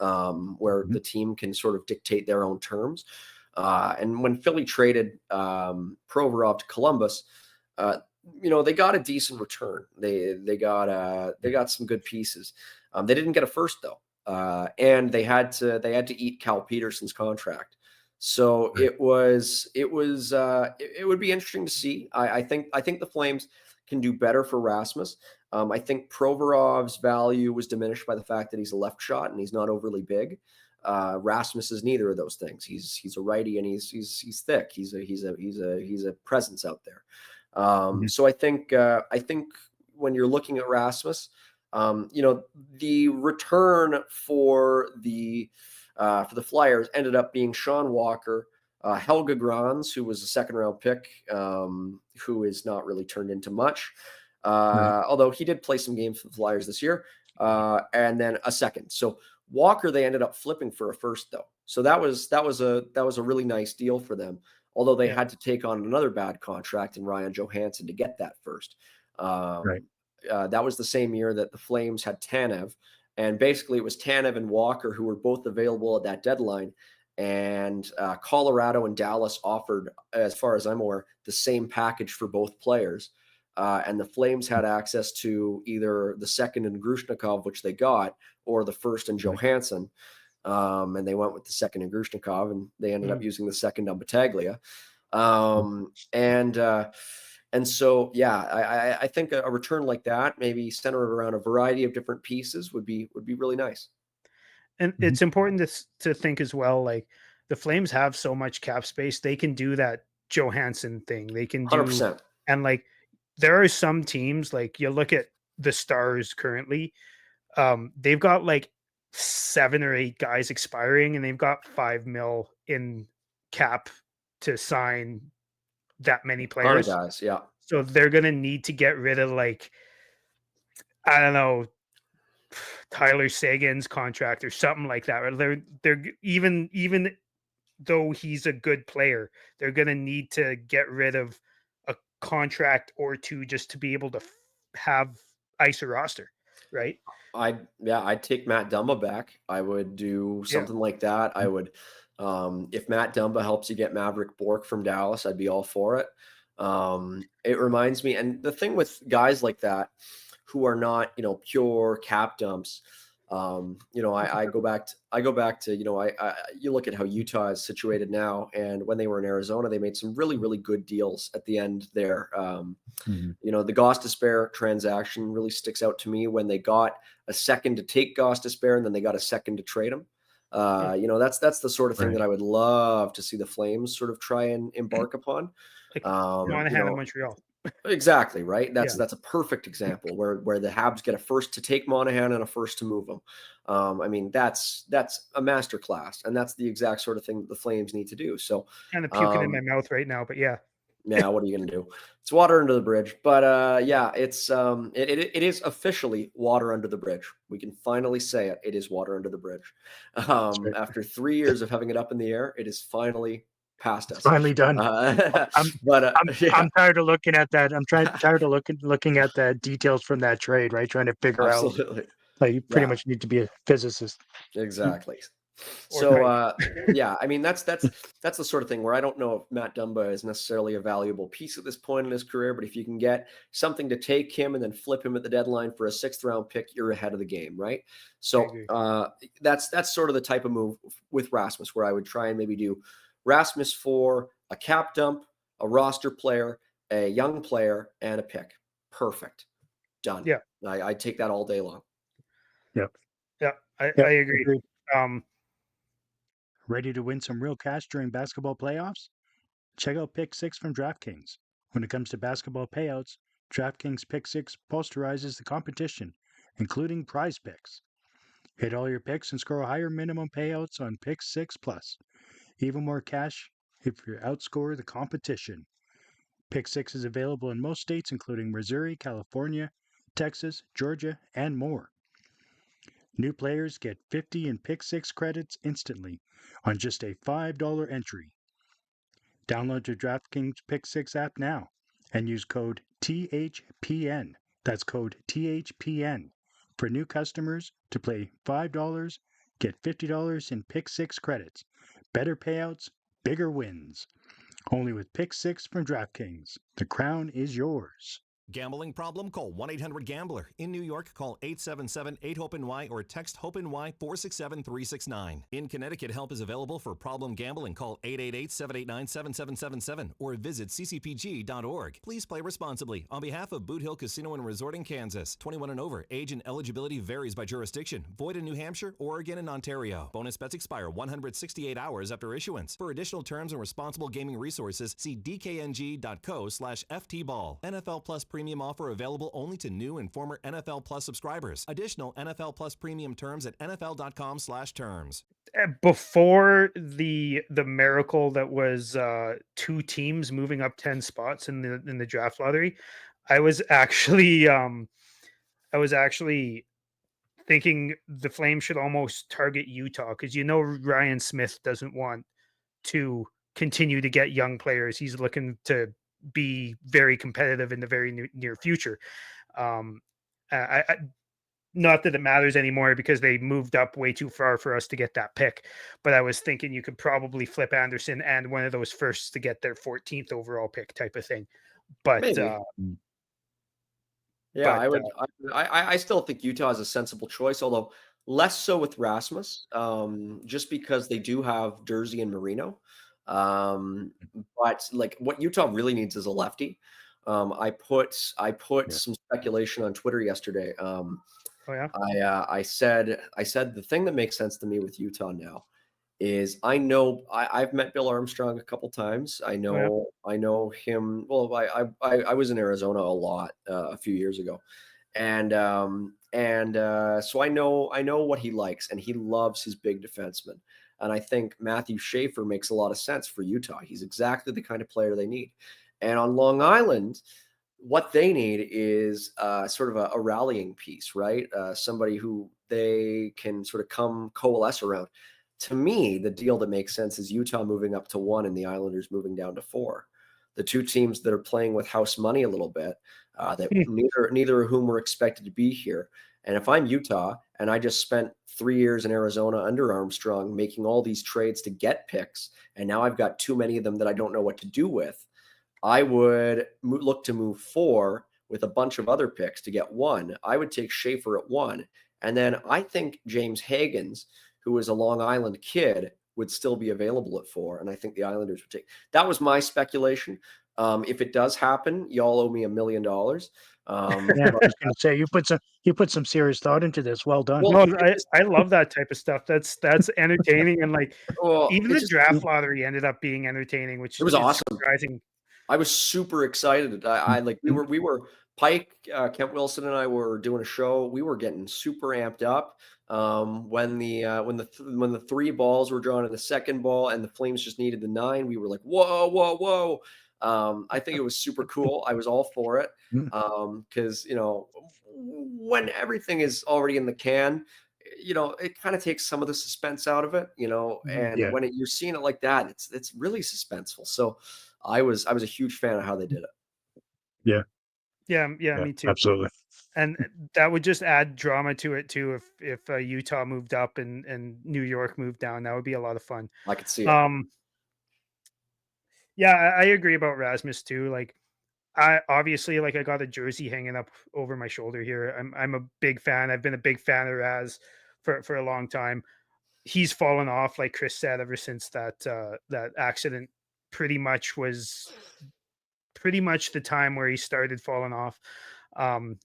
where the team can sort of dictate their own terms. And when Philly traded Provorov to Columbus, they got a decent return. They got some good pieces. They didn't get a first though. And they had to eat Cal Peterson's contract. So Right. it would be interesting to see. I think the Flames can do better for Rasmus. I think Provorov's value was diminished by the fact that he's a left shot and he's not overly big. Rasmus is neither of those things. He's a righty and he's thick. He's a presence out there. So I think when you're looking at Rasmus, the return for the Flyers ended up being Sean Walker, Helga Grans, who was a second-round pick, who is not really turned into much, although he did play some games for the Flyers this year, and then a second. So Walker, they ended up flipping for a first, though. So that was a really nice deal for them. Although they had to take on another bad contract in Ryan Johansson to get that first. Right. That was the same year that the Flames had Tanev, and basically it was Tanev and Walker who were both available at that deadline. And Colorado and Dallas offered, as far as I'm aware, the same package for both players. And the Flames had access to either the second in Grushnikov, which they got, or the first in Johansson. And they went with the second in Grushnikov, and they ended up using the second on Battaglia. And so, yeah, I think a return like that, maybe centered around a variety of different pieces, would be really nice. And it's important to think as well, like the Flames have so much cap space, they can do that Johansson thing. They can do, 100%. and like there are some teams, like you look at the Stars currently, they've got like 7 or 8 guys expiring, and they've got $5 million in cap to sign that many players. Guys, yeah. So they're gonna need to get rid of, like, I don't know, Tyler Sagan's contract or something like that. Or they're even though he's a good player, they're gonna need to get rid of a contract or two just to be able to have ice a roster, right? I'd take Matt Dumba back. I would do something like that. I would, if Matt Dumba helps you get Maverick Bork from Dallas, I'd be all for it. It reminds me, and the thing with guys like that who are not, pure cap dumps, I go back to, you look at how Utah is situated now, and when they were in Arizona, they made some really, really good deals at the end there. The Gostisbehere transaction really sticks out to me when they got a second to take Gostisbehere and then they got a second to trade him. That's the sort of thing that I would love to see the Flames sort of try and embark upon. Like Monahan in Montreal. Exactly, right. That's a perfect example where the Habs get a first to take Monahan and a first to move him. I mean, that's a masterclass, and that's the exact sort of thing that the Flames need to do. So Kind of puking in my mouth right now, but yeah. Now, what are you going to do? It's water under the bridge. But it's it is officially water under the bridge. We can finally say it. It is water under the bridge. Right. After 3 years of having it up in the air, it is finally past us. Finally done. I'm tired of looking at that. I'm tired of looking at the details from that trade, right? Trying to figure out. Like, you pretty much need to be a physicist. Exactly. So I mean that's the sort of thing where I don't know if Matt Dumba is necessarily a valuable piece at this point in his career, but if you can get something to take him and then flip him at the deadline for a 6th round pick, you're ahead of the game, right? So that's sort of the type of move with Rasmus where I would try and maybe do Rasmus for a cap dump, a roster player, a young player, and a pick. Perfect. Done. Yeah. I'd take that all day long. Yep. Yeah, I agree. Agreed. Ready to win some real cash during basketball playoffs? Check out Pick 6 from DraftKings. When it comes to basketball payouts, DraftKings Pick 6 posterizes the competition, including prize picks. Hit all your picks and score higher minimum payouts on Pick 6 Plus. Even more cash if you outscore the competition. Pick 6 is available in most states, including Missouri, California, Texas, Georgia, and more. New players get 50 in Pick 6 credits instantly on just a $5 entry. Download your DraftKings Pick 6 app now and use code THPN. That's code THPN for new customers to play $5, get $50 in Pick 6 credits. Better payouts, bigger wins. Only with Pick 6 from DraftKings. The crown is yours. Gambling problem? Call 1-800-GAMBLER. In New York, call 877-8-HOPE-NY or text HOPE-NY 467-369. In Connecticut, help is available for problem gambling. Call 888-789-7777 or visit ccpg.org. Please play responsibly. On behalf of Boot Hill Casino and Resort in Kansas, 21 and over. Age and eligibility varies by jurisdiction. Void in New Hampshire, Oregon, and Ontario. Bonus bets expire 168 hours after issuance. For additional terms and responsible gaming resources, see dkng.co/ftball. NFL Plus Premium offer available only to new and former NFL Plus subscribers. Additional NFL Plus Premium terms at nfl.com/terms. Before the miracle that was 2 teams moving up 10 spots in the draft lottery, I was actually thinking the Flames should almost target Utah, because Ryan Smith doesn't want to continue to get young players. He's looking to be very competitive in the very near future. I not that it matters anymore because they moved up way too far for us to get that pick. But I was thinking you could probably flip Anderson and one of those firsts to get their 14th overall pick type of thing. But I still think Utah is a sensible choice, although less so with Rasmus, just because they do have Jersey and Marino. But like what Utah really needs is a lefty. I put some speculation on Twitter yesterday. I said the thing that makes sense to me with Utah now is I've met Bill Armstrong a couple times. I know him. Well, I was in Arizona a lot a few years ago, and so I know what he likes, and he loves his big defensemen. And I think Matthew Schaefer makes a lot of sense for Utah. He's exactly the kind of player they need. And on Long Island, what they need is sort of a rallying piece, right? Somebody who they can sort of come coalesce around. To me, the deal that makes sense is Utah moving up to 1 and the Islanders moving down to 4. The 2 teams that are playing with house money a little bit, that neither of whom were expected to be here. And if I'm Utah and I just spent 3 years in Arizona under Armstrong making all these trades to get picks, and now I've got too many of them that I don't know what to do with, I would look to move 4 with a bunch of other picks to get 1. I would take Schaefer at 1. And then I think James Hagens, who is a Long Island kid, would still be available at 4. And I think the Islanders would take. That was my speculation. If it does happen, y'all owe me $1 million. I was going to say you put some serious thought into this. Well done. Well, I love that type of stuff. That's entertaining, and like even the draft lottery ended up being entertaining, which it was awesome. Surprising. I was super excited. We were Pike, Kent Wilson, and I were doing a show. We were getting super amped up when the 3 balls were drawn in the second ball, and the Flames just needed the 9. We were like, whoa. I think it was super cool. I was all for it because when everything is already in the can, it kind of takes some of the suspense out of it. And when you're seeing it like that, it's really suspenseful. So I was a huge fan of how they did it. Yeah, me too. Absolutely. And that would just add drama to it too. If Utah moved up and New York moved down, that would be a lot of fun. I could see it. Yeah, I agree about Rasmus too. Like, I obviously I got a jersey hanging up over my shoulder here. I'm a big fan. I've been a big fan of Raz for a long time. He's fallen off, like Chris said, ever since that accident. Pretty much the time where he started falling off.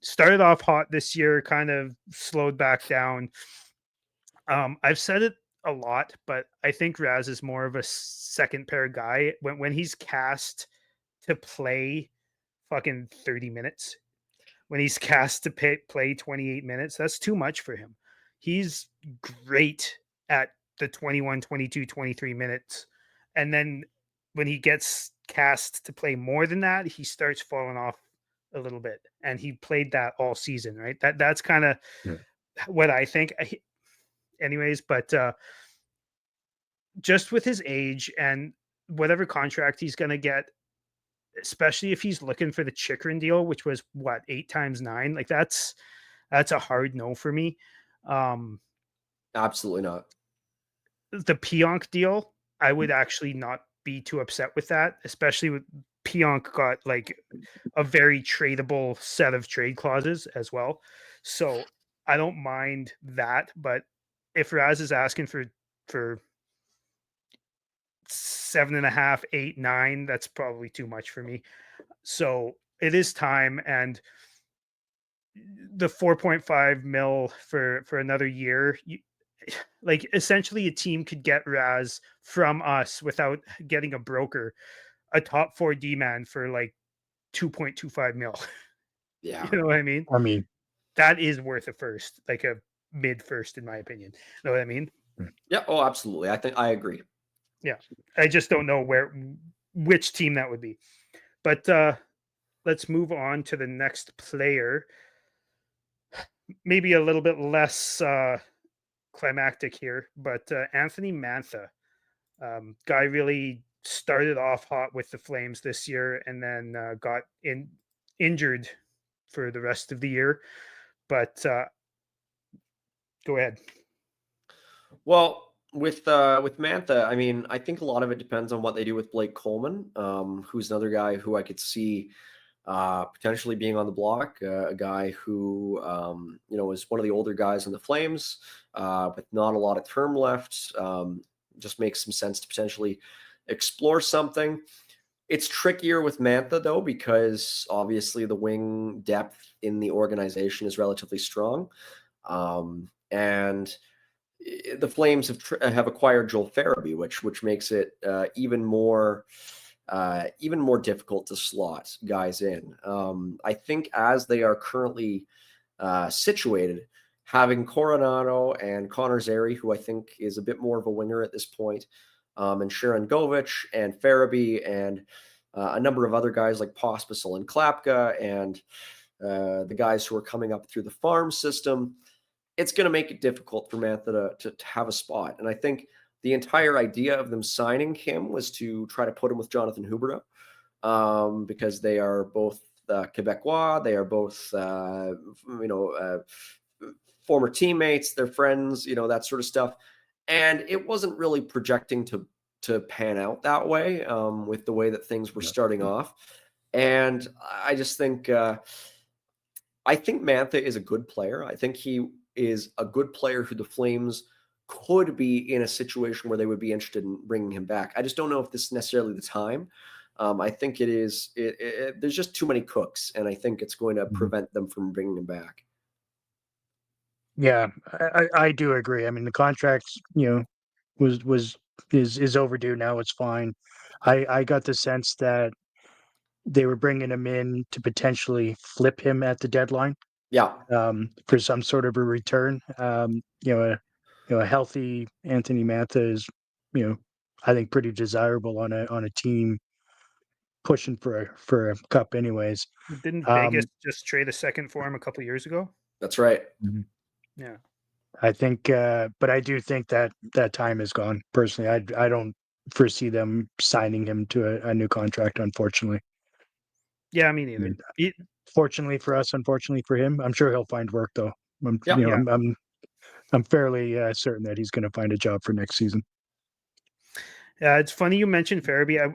Started off hot this year, kind of slowed back down. I've said it a lot, but I think Raz is more of a second pair guy. When he's cast to play fucking 30 minutes, when he's cast to play 28 minutes, that's too much for him. He's great at the 21, 22, 23 minutes. And then when he gets cast to play more than that, he starts falling off a little bit. And he played that all season, right? That's kind of what I think. Anyways, but just with his age and whatever contract he's going to get, especially if he's looking for the Chikrin deal, which was what, 8 times 9, like that's a hard no for me. Absolutely not. The Pionk deal, I would actually not be too upset with that, especially with Pionk got like a very tradable set of trade clauses as well. So I don't mind that, but if Raz is asking for 7.5, 8, 9, that's probably too much for me. So it is time, and the 4.5 mil for another year, like essentially a team could get Raz from us without getting a broker, a top 4 D man for like 2.25 mil. Yeah. You know what I mean? I mean, That is worth a first, like a mid first, in my opinion. Know what I mean? Yeah. Oh, absolutely. I think I agree. Yeah. I just don't know which team that would be. But let's move on to the next player. Maybe a little bit less climactic here, but Anthony Mantha. Guy really started off hot with the Flames this year, and then got injured for the rest of the year. But go ahead. Well, with Mantha, I mean, I think a lot of it depends on what they do with Blake Coleman, who's another guy who I could see potentially being on the block, a guy who is one of the older guys in the Flames, with not a lot of term left. Just makes some sense to potentially explore something. It's trickier with Mantha though, because obviously the wing depth in the organization is relatively strong, and the Flames have acquired Joel Farabee, which makes it even more difficult to slot guys in. I think as they are currently situated, having Coronato and Connor Zary, who I think is a bit more of a winger at this point, and Sharon Govich and Farabee and a number of other guys like Pospisil and Klapka and the guys who are coming up through the farm system, it's going to make it difficult for Mantha to have a spot. And I think the entire idea of them signing him was to try to put him with Jonathan Huberdeau, because they are both Quebecois. They are both, former teammates, they're friends, that sort of stuff. And it wasn't really projecting to pan out that way, with the way that things were starting off. And I just think, I think Mantha is a good player. I think he is a good player who the Flames could be in a situation where they would be interested in bringing him back. I just don't know if this is necessarily the time. I think it is. There's just too many cooks, and I think it's going to prevent them from bringing him back. Yeah, I do agree. I mean, the contract, is overdue now. It's fine. I got the sense that they were bringing him in to potentially flip him at the deadline, Yeah. for some sort of a return. A healthy Anthony Mantha is, I think pretty desirable on a team pushing for a cup anyways. Didn't Vegas just trade a second for him a couple years ago? That's right. Yeah. I think, but I do think that time is gone. Personally, I don't foresee them signing him to a new contract, unfortunately. Yeah, me neither. Fortunately for us, unfortunately for him, I'm sure he'll find work though. Yeah. I'm fairly certain that he's going to find a job for next season. Yeah, it's funny you mentioned Farabee.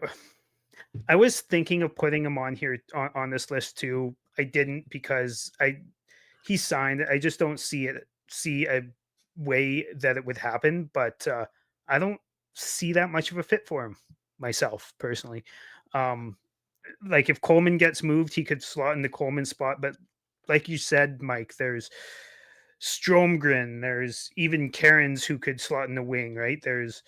I was thinking of putting him on here on this list too. I didn't, because he signed. I just don't see a way that it would happen. But I don't see that much of a fit for him myself personally. Like if Coleman gets moved, he could slot in the Coleman spot. But like you said, Mike, there's Stromgren, there's even Cairns who could slot in the wing, right? There's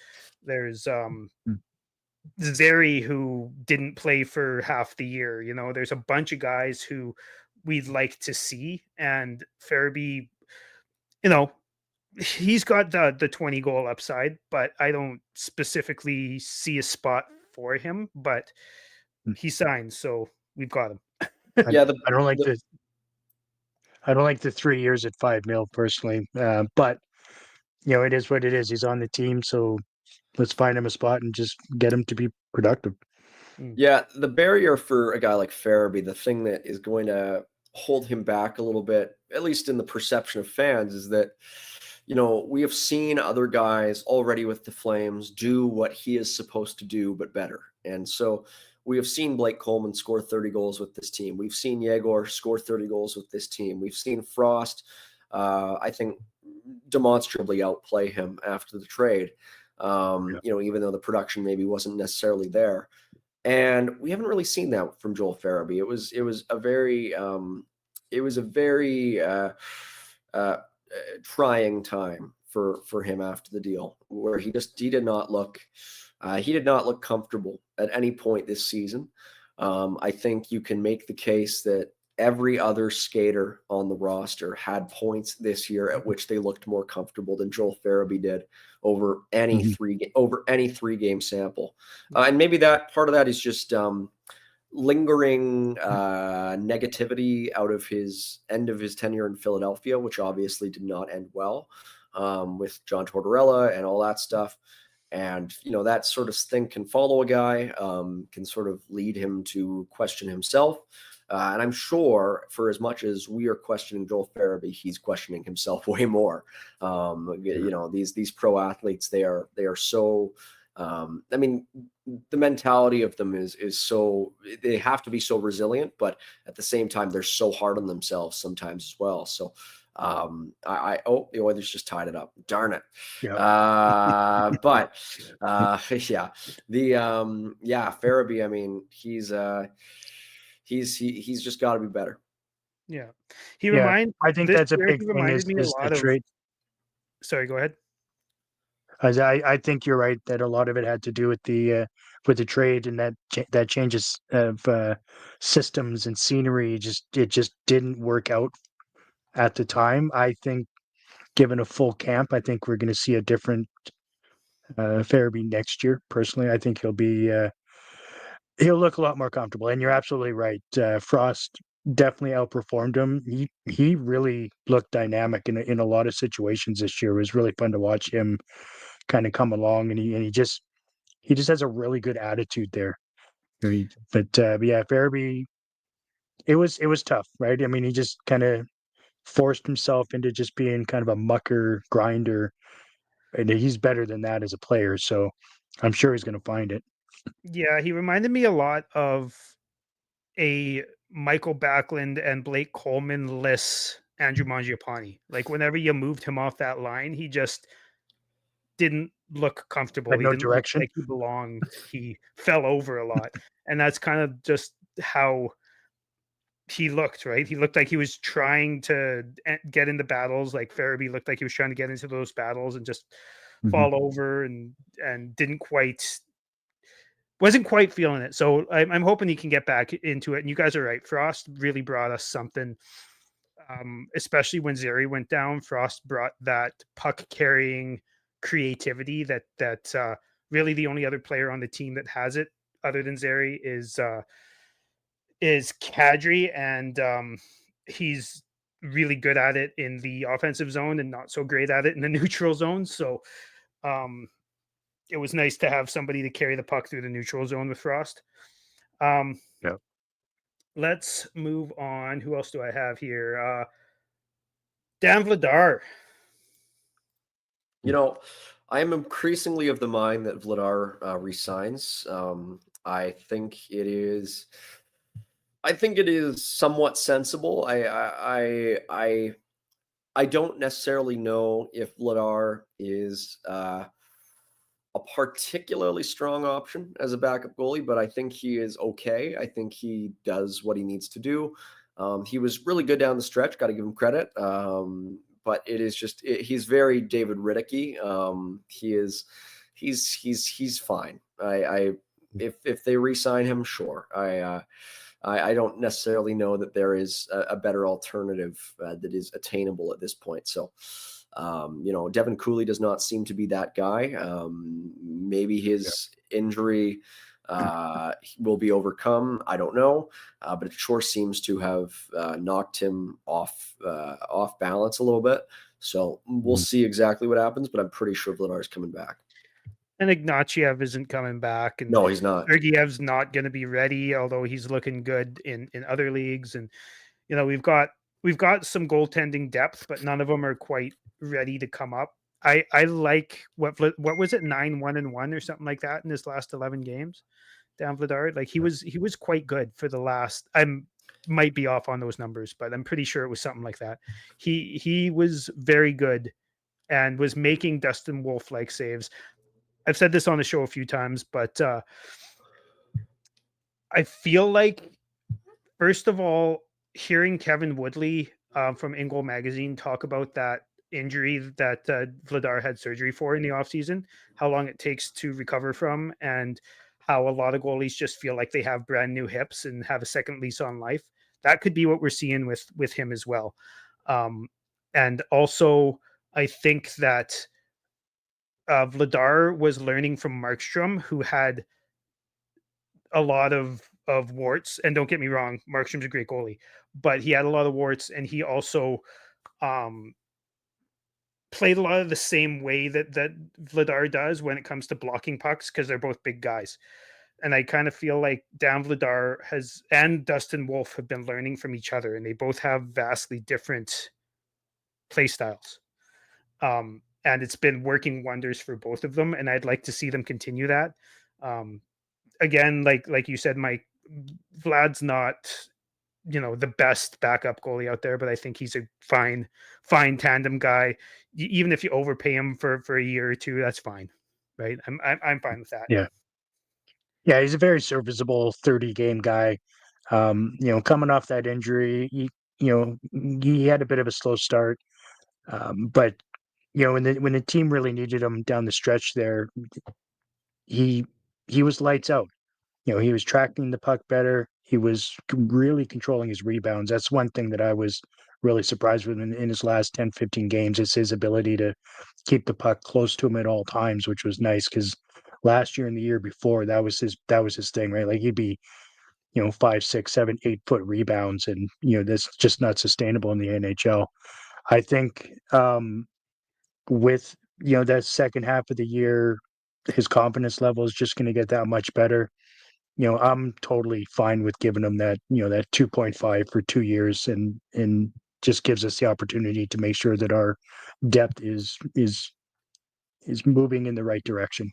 Zary, who didn't play for half the year. There's a bunch of guys who we'd like to see, and Farabee, he's got the 20 goal upside, but I don't specifically see a spot for him. But he signed, so we've got him. Yeah. I don't like the I don't like the 3 years at 5 mil personally, but it is what it is. He's on the team, so let's find him a spot and just get him to be productive. Yeah, the barrier for a guy like Farabee, the thing that is going to hold him back a little bit, at least in the perception of fans, is that, we have seen other guys already with the Flames do what he is supposed to do, but better. And so we have seen Blake Coleman score 30 goals with this team. We've seen Yegor score 30 goals with this team. We've seen Frost, I think, demonstrably outplay him after the trade, even though the production maybe wasn't necessarily there. And we haven't really seen that from Joel Farabee. It was a very trying time for him after the deal, where he did not look comfortable at any point this season. I think you can make the case that every other skater on the roster had points this year at which they looked more comfortable than Joel Farabee did over any three-game sample. And maybe that part of that is just lingering negativity out of his end of his tenure in Philadelphia, which obviously did not end well, with John Tortorella and all that stuff. And, that sort of thing can follow a guy, can sort of lead him to question himself. And I'm sure for as much as we are questioning Joel Farabee, he's questioning himself way more. These pro athletes, they are so, the mentality of them is so, they have to be so resilient, but at the same time, they're so hard on themselves sometimes as well. So the Oilers just tied it up. Darn it. Yeah. Farabee, he's just got to be better. Yeah. I think that's a big thing is the trade. Sorry, go ahead. I think you're right that a lot of it had to do with the trade, and that changes of systems and scenery. It just didn't work out at the time. I think given a full camp, I think we're going to see a different Farabee next year. Personally, I think he'll look a lot more comfortable. And you're absolutely right. Frost definitely outperformed him. He really looked dynamic in a lot of situations this year. It was really fun to watch him kind of come along, and he just has a really good attitude there. But Farabee, it was tough, right? I mean, he just kind of forced himself into just being kind of a mucker grinder, and he's better than that as a player. So I'm sure he's going to find it. Yeah, he reminded me a lot of a Michael Backlund and Blake Coleman-less Andrew Mangiapane. Like whenever you moved him off that line, he just didn't look comfortable. Had He no didn't direction. look like he belonged. He fell over a lot. And that's kind of just how he looked, right? He looked like he was trying to get into battles. Like Farabee looked like he was trying to get into those battles and just fall over and wasn't quite feeling it. So I'm hoping he can get back into it. And you guys are right. Frost really brought us something, especially when Zary went down. Frost brought that puck carrying creativity that really the only other player on the team that has it other than Zary is Kadri, and he's really good at it in the offensive zone and not so great at it in the neutral zone. So it was nice to have somebody to carry the puck through the neutral zone with Frost. Let's move on. Who else do I have here? Dan Vladar. I am increasingly of the mind that Vladar resigns. I think it is somewhat sensible. I don't necessarily know if Vladar is a particularly strong option as a backup goalie, but I think he is okay. I think he does what he needs to do. He was really good down the stretch. Got to give him credit. But it is just he's very David Riddicky. He's fine. If they re-sign him, sure. I don't necessarily know that there is a better alternative that is attainable at this point. So, Devin Cooley does not seem to be that guy. Maybe his injury will be overcome. I don't know, but it sure seems to have knocked him off balance a little bit. So we'll see exactly what happens, but I'm pretty sure Vladar is coming back. And Ignatiev isn't coming back, and No, he's not. Sergeyev's not going to be ready, although he's looking good in other leagues. And we've got some goaltending depth, but none of them are quite ready to come up. I like what was it, 9-1-1 or something like that in his last 11 games. Dan Vladar, like he was quite good for the last. Might be off on those numbers, but I'm pretty sure it was something like that. He was very good and was making Dustin Wolf like saves. I've said this on the show a few times, but I feel like, first of all, hearing Kevin Woodley from In Goal Magazine talk about that injury that Vladar had surgery for in the offseason, how long it takes to recover from, and how a lot of goalies just feel like they have brand new hips and have a second lease on life. That could be what we're seeing with him as well. And also, I think that Vladar was learning from Markstrom, who had a lot of warts. And don't get me wrong, Markstrom's a great goalie, but he had a lot of warts, and he also played a lot of the same way that Vladar does when it comes to blocking pucks, because they're both big guys. And I kind of feel like Dan Vladar and Dustin Wolf have been learning from each other, and they both have vastly different play styles. And it's been working wonders for both of them, and I'd like to see them continue that. Again, like you said, Mike, Vlad's not the best backup goalie out there, but I think he's a fine tandem guy. Even if you overpay him for a year or two, that's fine, right? I'm fine with that. Yeah, he's a very serviceable 30-game guy. Coming off that injury, he had a bit of a slow start, but when the team really needed him down the stretch there, he was lights out. He was tracking the puck better. He was really controlling his rebounds. That's one thing that I was really surprised with in his last 10, 15 games. It's his ability to keep the puck close to him at all times, which was nice, because last year and the year before, that was his thing, right? Like he'd be 5, 6, 7, 8 foot rebounds, and that's just not sustainable in the NHL. I think with that second half of the year, his confidence level is just going to get that much better. I'm totally fine with giving him that 2.5 for 2 years, and just gives us the opportunity to make sure that our depth is moving in the right direction.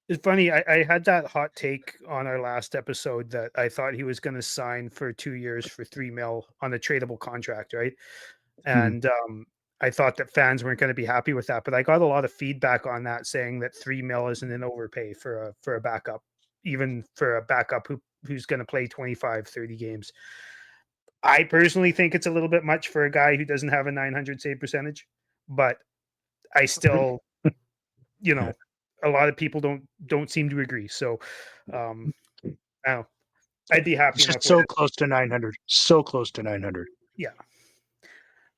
It's funny. I had that hot take on our last episode that I thought he was going to sign for 2 years for $3 million on a tradable contract, right? And I thought that fans weren't going to be happy with that, but I got a lot of feedback on that, saying that $3 million isn't an overpay for a backup, even for a backup who's going to play 25, 30 games. I personally think it's a little bit much for a guy who doesn't have a 900 save percentage, but I still, a lot of people don't seem to agree. So, I'd be happy. It's just so close to 900. So close to 900. Yeah.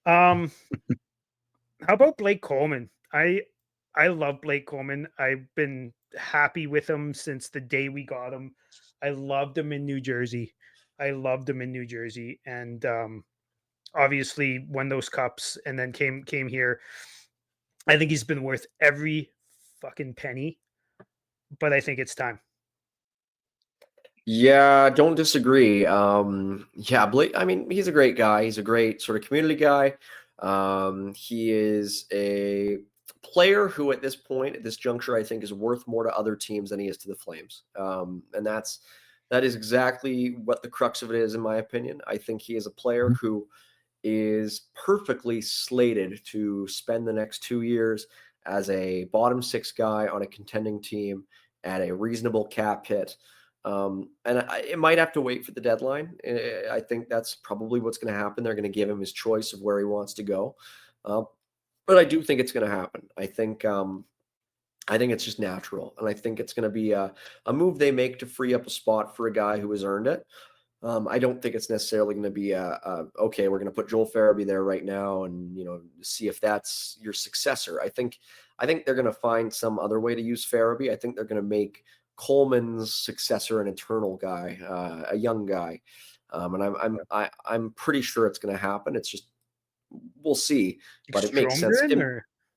How about Blake Coleman? I love Blake Coleman. I've been happy with him since the day we got him. I loved him in New Jersey. And obviously won those cups and then came here. I think he's been worth every fucking penny, but I think it's time. Yeah, don't disagree. Yeah, Blake, I mean, he's a great guy. He's a great sort of community guy. He is a player who at this point, at this juncture, I think is worth more to other teams than he is to the Flames. And that is exactly what the crux of it is, in my opinion. I think he is a player who is perfectly slated to spend the next 2 years as a bottom six guy on a contending team at a reasonable cap hit. And it might have to wait for the deadline. I think that's probably what's going to happen. They're going to give him his choice of where he wants to go. But I do think it's going to happen. I think it's just natural. And I think it's going to be a move they make to free up a spot for a guy who has earned it. I don't think it's necessarily going to be okay, we're going to put Joel Farabee there right now and, see if that's your successor. I think they're going to find some other way to use Farabee. I think they're going to make Coleman's successor, an internal guy, a young guy, and I'm pretty sure it's going to happen. It's just we'll see, but it makes sense.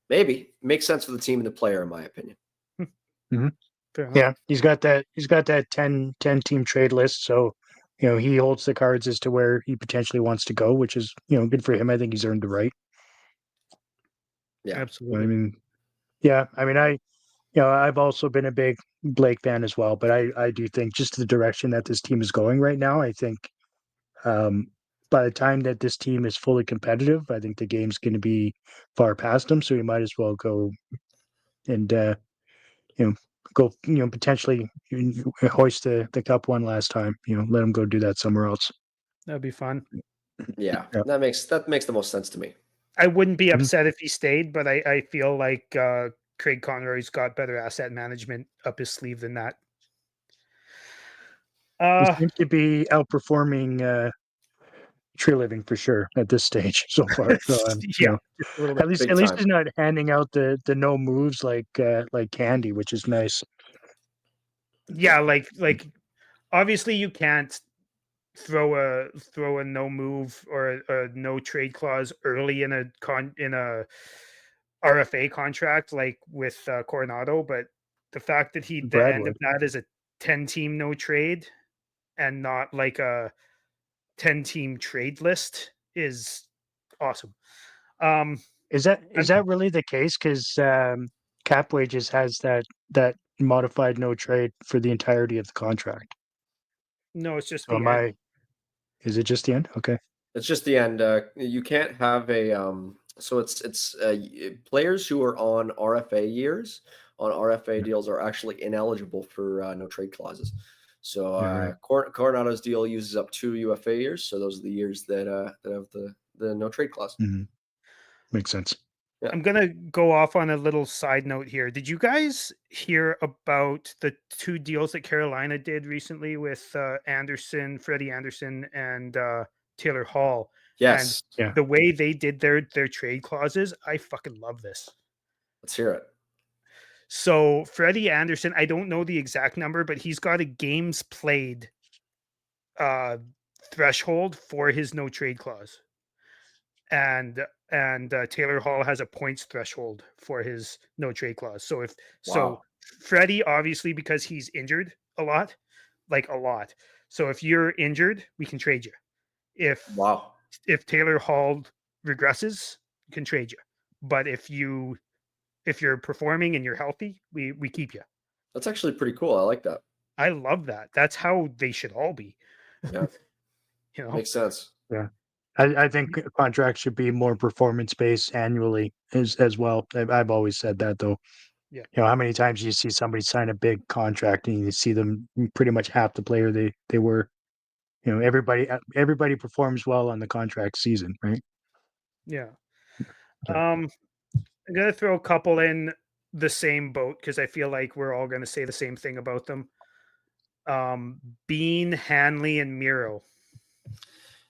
Maybe it makes sense for the team and the player, in my opinion. Yeah, he's got that 10 team trade list, so he holds the cards as to where he potentially wants to go, which is good for him. I think he's earned the right. Yeah, absolutely. I mean, I've also been a big Blake fan as well, but I do think just the direction that this team is going right now, I think by the time that this team is fully competitive, I think the game's going to be far past them. So you might as well go and potentially hoist the cup one last time. Let them go do that somewhere else. That'd be fun. Yeah, that makes the most sense to me. I wouldn't be upset if he stayed, but I feel like Craig Conroy's got better asset management up his sleeve than that. He seems to be outperforming Tree Living for sure at this stage so far. So at least he's not handing out the no moves like Candy, which is nice. Yeah, like obviously you can't throw a no move or a no trade clause early in a RFA contract like with Coronato, but the fact that the end of that is a 10-team no trade and not like a 10-team trade list is awesome. Is that really the case? Because Cap Wages has that modified no trade for the entirety of the contract. No, it's just the end. Is it just the end? Okay. It's just the end. You can't have a so it's players who are on RFA years on RFA deals are actually ineligible for no trade clauses. So Coronato's deal uses up 2 UFA years, so those are the years that have the no trade clause. Mm-hmm. Makes sense. Yeah. I'm gonna go off on a little side note here. Did you guys hear about the 2 deals that Carolina did recently with Freddie Anderson, and Taylor Hall? Yes. And the way they did their trade clauses, I fucking love this. Let's hear it. So Freddie Anderson, I don't know the exact number, but he's got a games played threshold for his no trade clause. And Taylor Hall has a points threshold for his no trade clause. So so Freddie, obviously, because he's injured a lot. So if you're injured, we can trade you. If Taylor Hall regresses, we can trade you. But if you're performing and you're healthy, we keep you. That's actually pretty cool. I like that. I love that. That's how they should all be. Yeah. Makes sense. Yeah. I think contracts should be more performance-based annually as well. I've always said that, though. Yeah. How many times do you see somebody sign a big contract and you see them pretty much half the player they were? Everybody performs well on the contract season, right? Yeah. I'm gonna throw a couple in the same boat because I feel like we're all gonna say the same thing about them. Bean, Hanley, and Miro.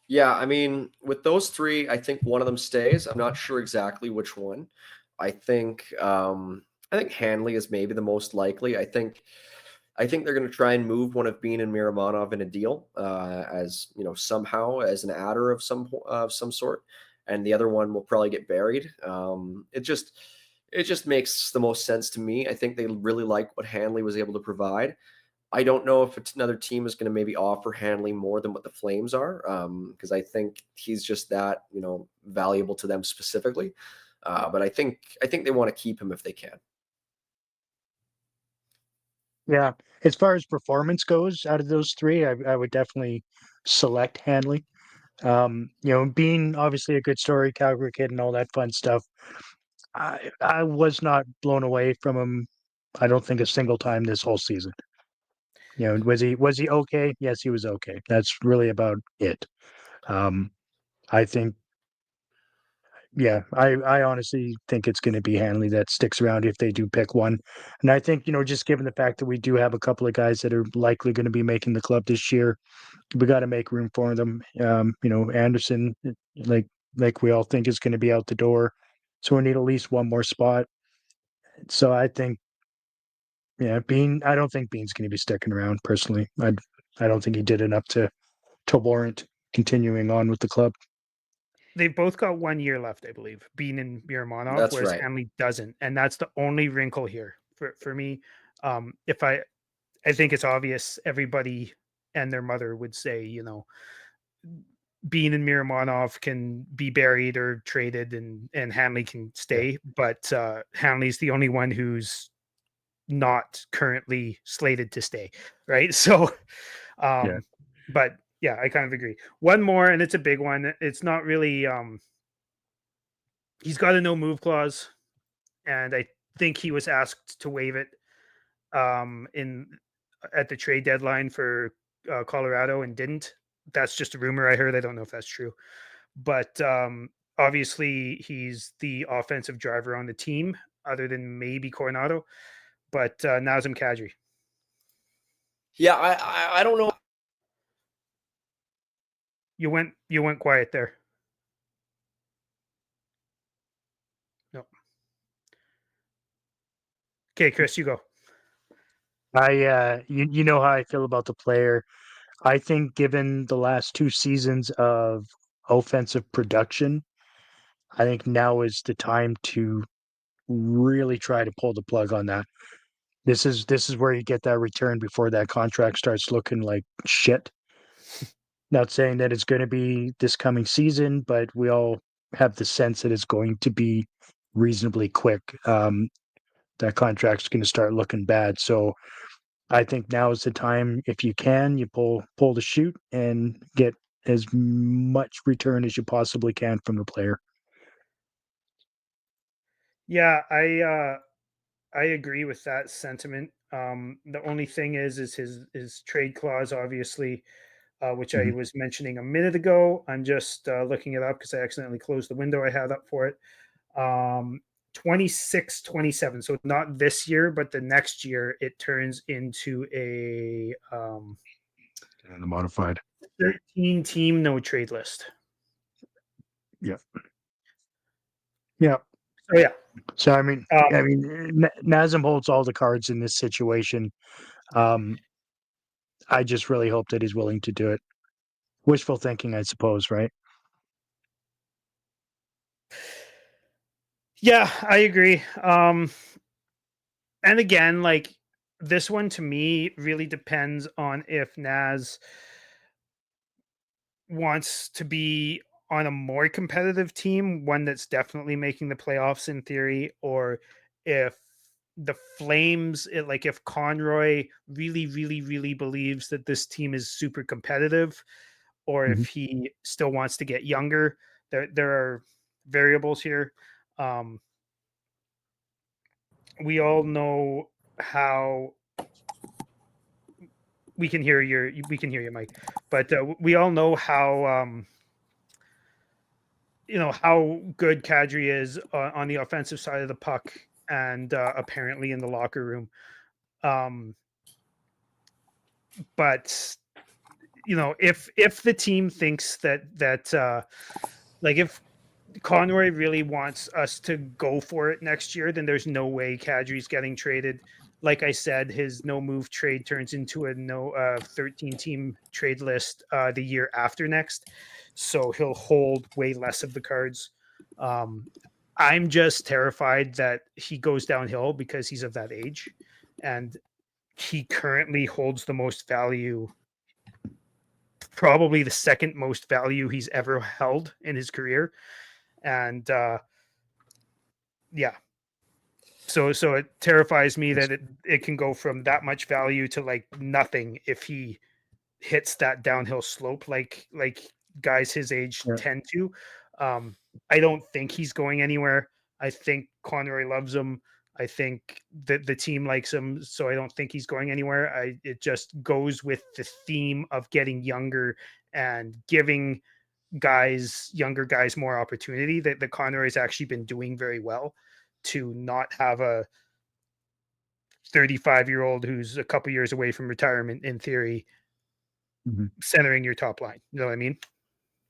Yeah, I mean, with those 3, I think one of them stays. I'm not sure exactly which one. I think Hanley is maybe the most likely. I think they're going to try and move one of Bean and Miramonov in a deal, as somehow as an adder of some sort, and the other one will probably get buried. It just makes the most sense to me. I think they really like what Hanley was able to provide. I don't know if another team is going to maybe offer Hanley more than what the Flames are, because I think he's just that valuable to them specifically. But I think they want to keep him if they can. Yeah, as far as performance goes, out of those 3, I would definitely select Hanley. Being obviously a good story, Calgary kid, and all that fun stuff. I was not blown away from him. I don't think a single time this whole season. Was he okay? Yes, he was okay. That's really about it. I think, I honestly think it's going to be Hanley that sticks around if they do pick one. And I think, just given the fact that we do have a couple of guys that are likely going to be making the club this year, we got to make room for them. Anderson, like we all think is going to be out the door. So we need at least one more spot. So I think Yeah, Bean. I don't think Bean's going to be sticking around personally. I don't think he did enough to warrant continuing on with the club. They've both got 1 year left, I believe, Bean and Miramonov, That's whereas right. Hanley doesn't, and that's the only wrinkle here for me. If I think it's obvious, everybody and their mother would say, you know, Bean and Miramonov can be buried or traded, and Hanley can stay, but Hanley's the only one who's not currently slated to stay, right? So, Yeah. but yeah, I kind of agree. One more, and it's a big one. It's not really. He's got a no move clause, and I think he was asked to waive it in at the trade deadline for Colorado and didn't. That's just a rumor I heard. I don't know if that's true, but obviously he's the offensive driver on the team, other than maybe Coronato. But Nazem Kadri. Yeah, I don't know. You went quiet there. No. Okay, Chris, you go. You know how I feel about the player. I think given the last 2 seasons of offensive production, I think now is the time to really try to pull the plug on that. This is where you get that return before that contract starts looking like shit. Not saying that it's going to be this coming season, but we all have the sense that it's going to be reasonably quick. That contract's going to start looking bad. So I think now is the time. If you can, you pull the chute and get as much return as you possibly can from the player. Yeah, I agree with that sentiment. The only thing is his trade clause, obviously, which I Mhm. was mentioning a minute ago. I'm just looking it up because I accidentally closed the window I had up for it. 26, 27. So not this year, but the next year, it turns into a And the modified. 13 team no trade list. Yeah. Yeah. So yeah, So um, Nazem holds all the cards in this situation. Um, I just really hope that he's willing to do it. Wishful thinking, I suppose, right? yeah, I agree. And again, like this one to me really depends on if Naz wants to be on a more competitive team, one that's definitely making the playoffs in theory, or if the Flames, like if Conroy really, really, really believes that this team is super competitive, or Mhm. if he still wants to get younger. There are variables here. We all know how we can hear you, Mike, but we all know how how good Kadri is on the offensive side of the puck, and apparently in the locker room. But if the team thinks that like if Conroy really wants us to go for it next year, then there's no way Kadri's getting traded. Like I said, his no move trade turns into a 13 team trade list the year after next. So he'll hold way less of the cards. Um, I'm just terrified that he goes downhill because he's of that age. And he currently holds the most value, probably the second most value he's ever held in his career. And yeah, so it terrifies me that it can go from that much value to like nothing if he hits that downhill slope like guys his age Yeah. tend to. I don't think he's going anywhere. I think Conroy loves him. I think that the team likes him, so I don't think he's going anywhere. It just goes with the theme of getting younger and giving younger guys more opportunity. That the Conroy's actually been doing very well to not have a 35-year-old who's a couple years away from retirement in theory Mhm. centering your top line. You know what I mean?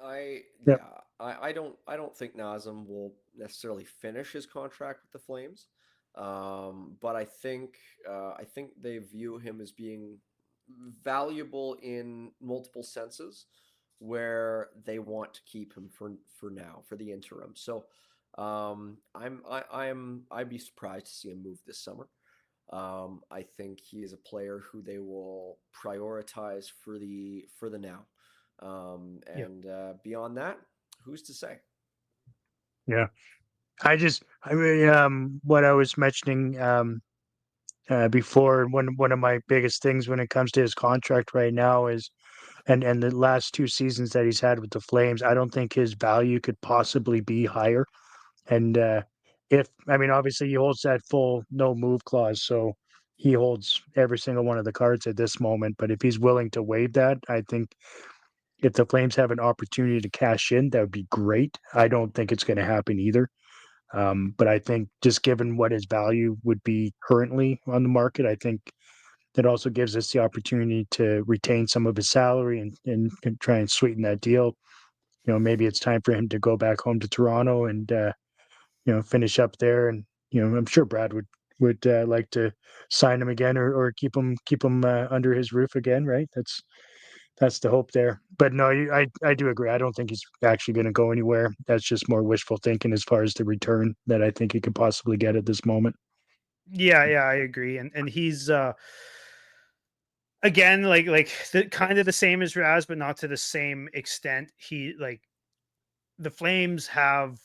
I Yep. yeah, I don't think Nazem will necessarily finish his contract with the Flames. But I think they view him as being valuable in multiple senses, where they want to keep him for now, for the interim. So I'd be surprised to see him move this summer. I think he is a player who they will prioritize for the now. And beyond that, who's to say? Yeah. I mean, what I was mentioning before, one of my biggest things when it comes to his contract right now is, and the last 2 seasons that he's had with the Flames, I don't think his value could possibly be higher. And I mean, obviously he holds that full no move clause, so he holds every single one of the cards at this moment. But if he's willing to waive that, I think if the Flames have an opportunity to cash in, that would be great. I don't think it's going to happen either. But I think just given what his value would be currently on the market, I think that also gives us the opportunity to retain some of his salary and try and sweeten that deal. Maybe it's time for him to go back home to Toronto and finish up there. And I'm sure Brad would like to sign him again or keep him under his roof again, right? That's the hope there. But no, I do agree. I don't think he's actually going to go anywhere. That's just more wishful thinking as far as the return that I think he could possibly get at this moment. Yeah, I agree. And he's again, kind of the same as Raz, but not to the same extent. The Flames have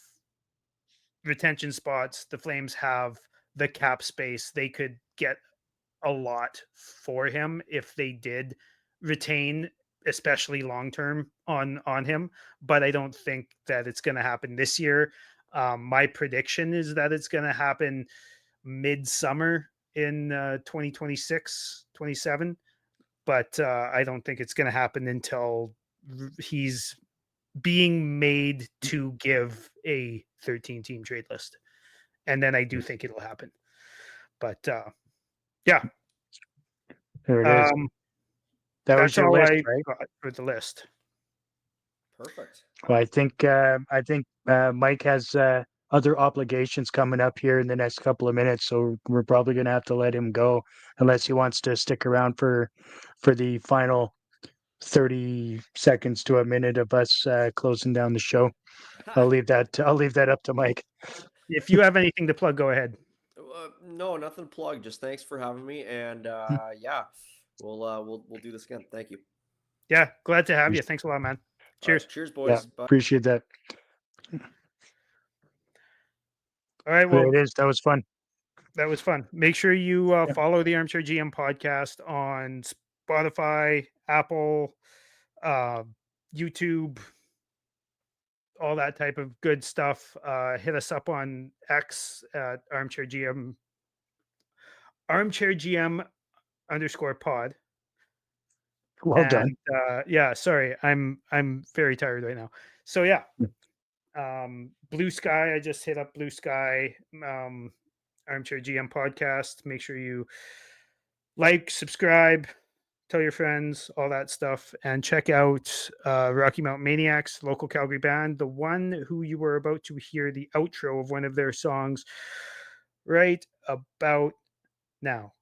retention spots. The Flames have the cap space. They could get a lot for him if they did retain, especially long term on him. But I don't think that it's going to happen this year. My prediction is that it's going to happen midsummer in 2026, 27. But I don't think it's going to happen until he's being made to give a 13-team trade list. And then I do think it'll happen. But yeah. There it is. That was That's your all list, I right? got for the list. Perfect. Well, I think Mike has other obligations coming up here in the next couple of minutes, so we're probably going to have to let him go unless he wants to stick around for the final 30 seconds to a minute of us closing down the show. I'll leave that up to Mike. If you have anything to plug, go ahead. No, nothing to plug. Just thanks for having me, and yeah, we'll do this again. Thank you. Yeah, glad to have you. Thanks a lot, man. Cheers. Cheers, boys. Yeah, Bye. appreciate that. All right. Well, There it is. That was fun. that was fun. Make sure you follow the ArmChair GM podcast on Spotify, Apple, YouTube, all that type of good stuff. Hit us up on X at ArmChair GM _pod. Well done. Yeah, sorry, I'm very tired right now. So yeah, Blue Sky. I just hit up Blue Sky. Armchair GM podcast. Make sure you subscribe, tell your friends, all that stuff, and check out Rocky Mountain Maniacs, local Calgary band, the one who you were about to hear the outro of one of their songs right about now.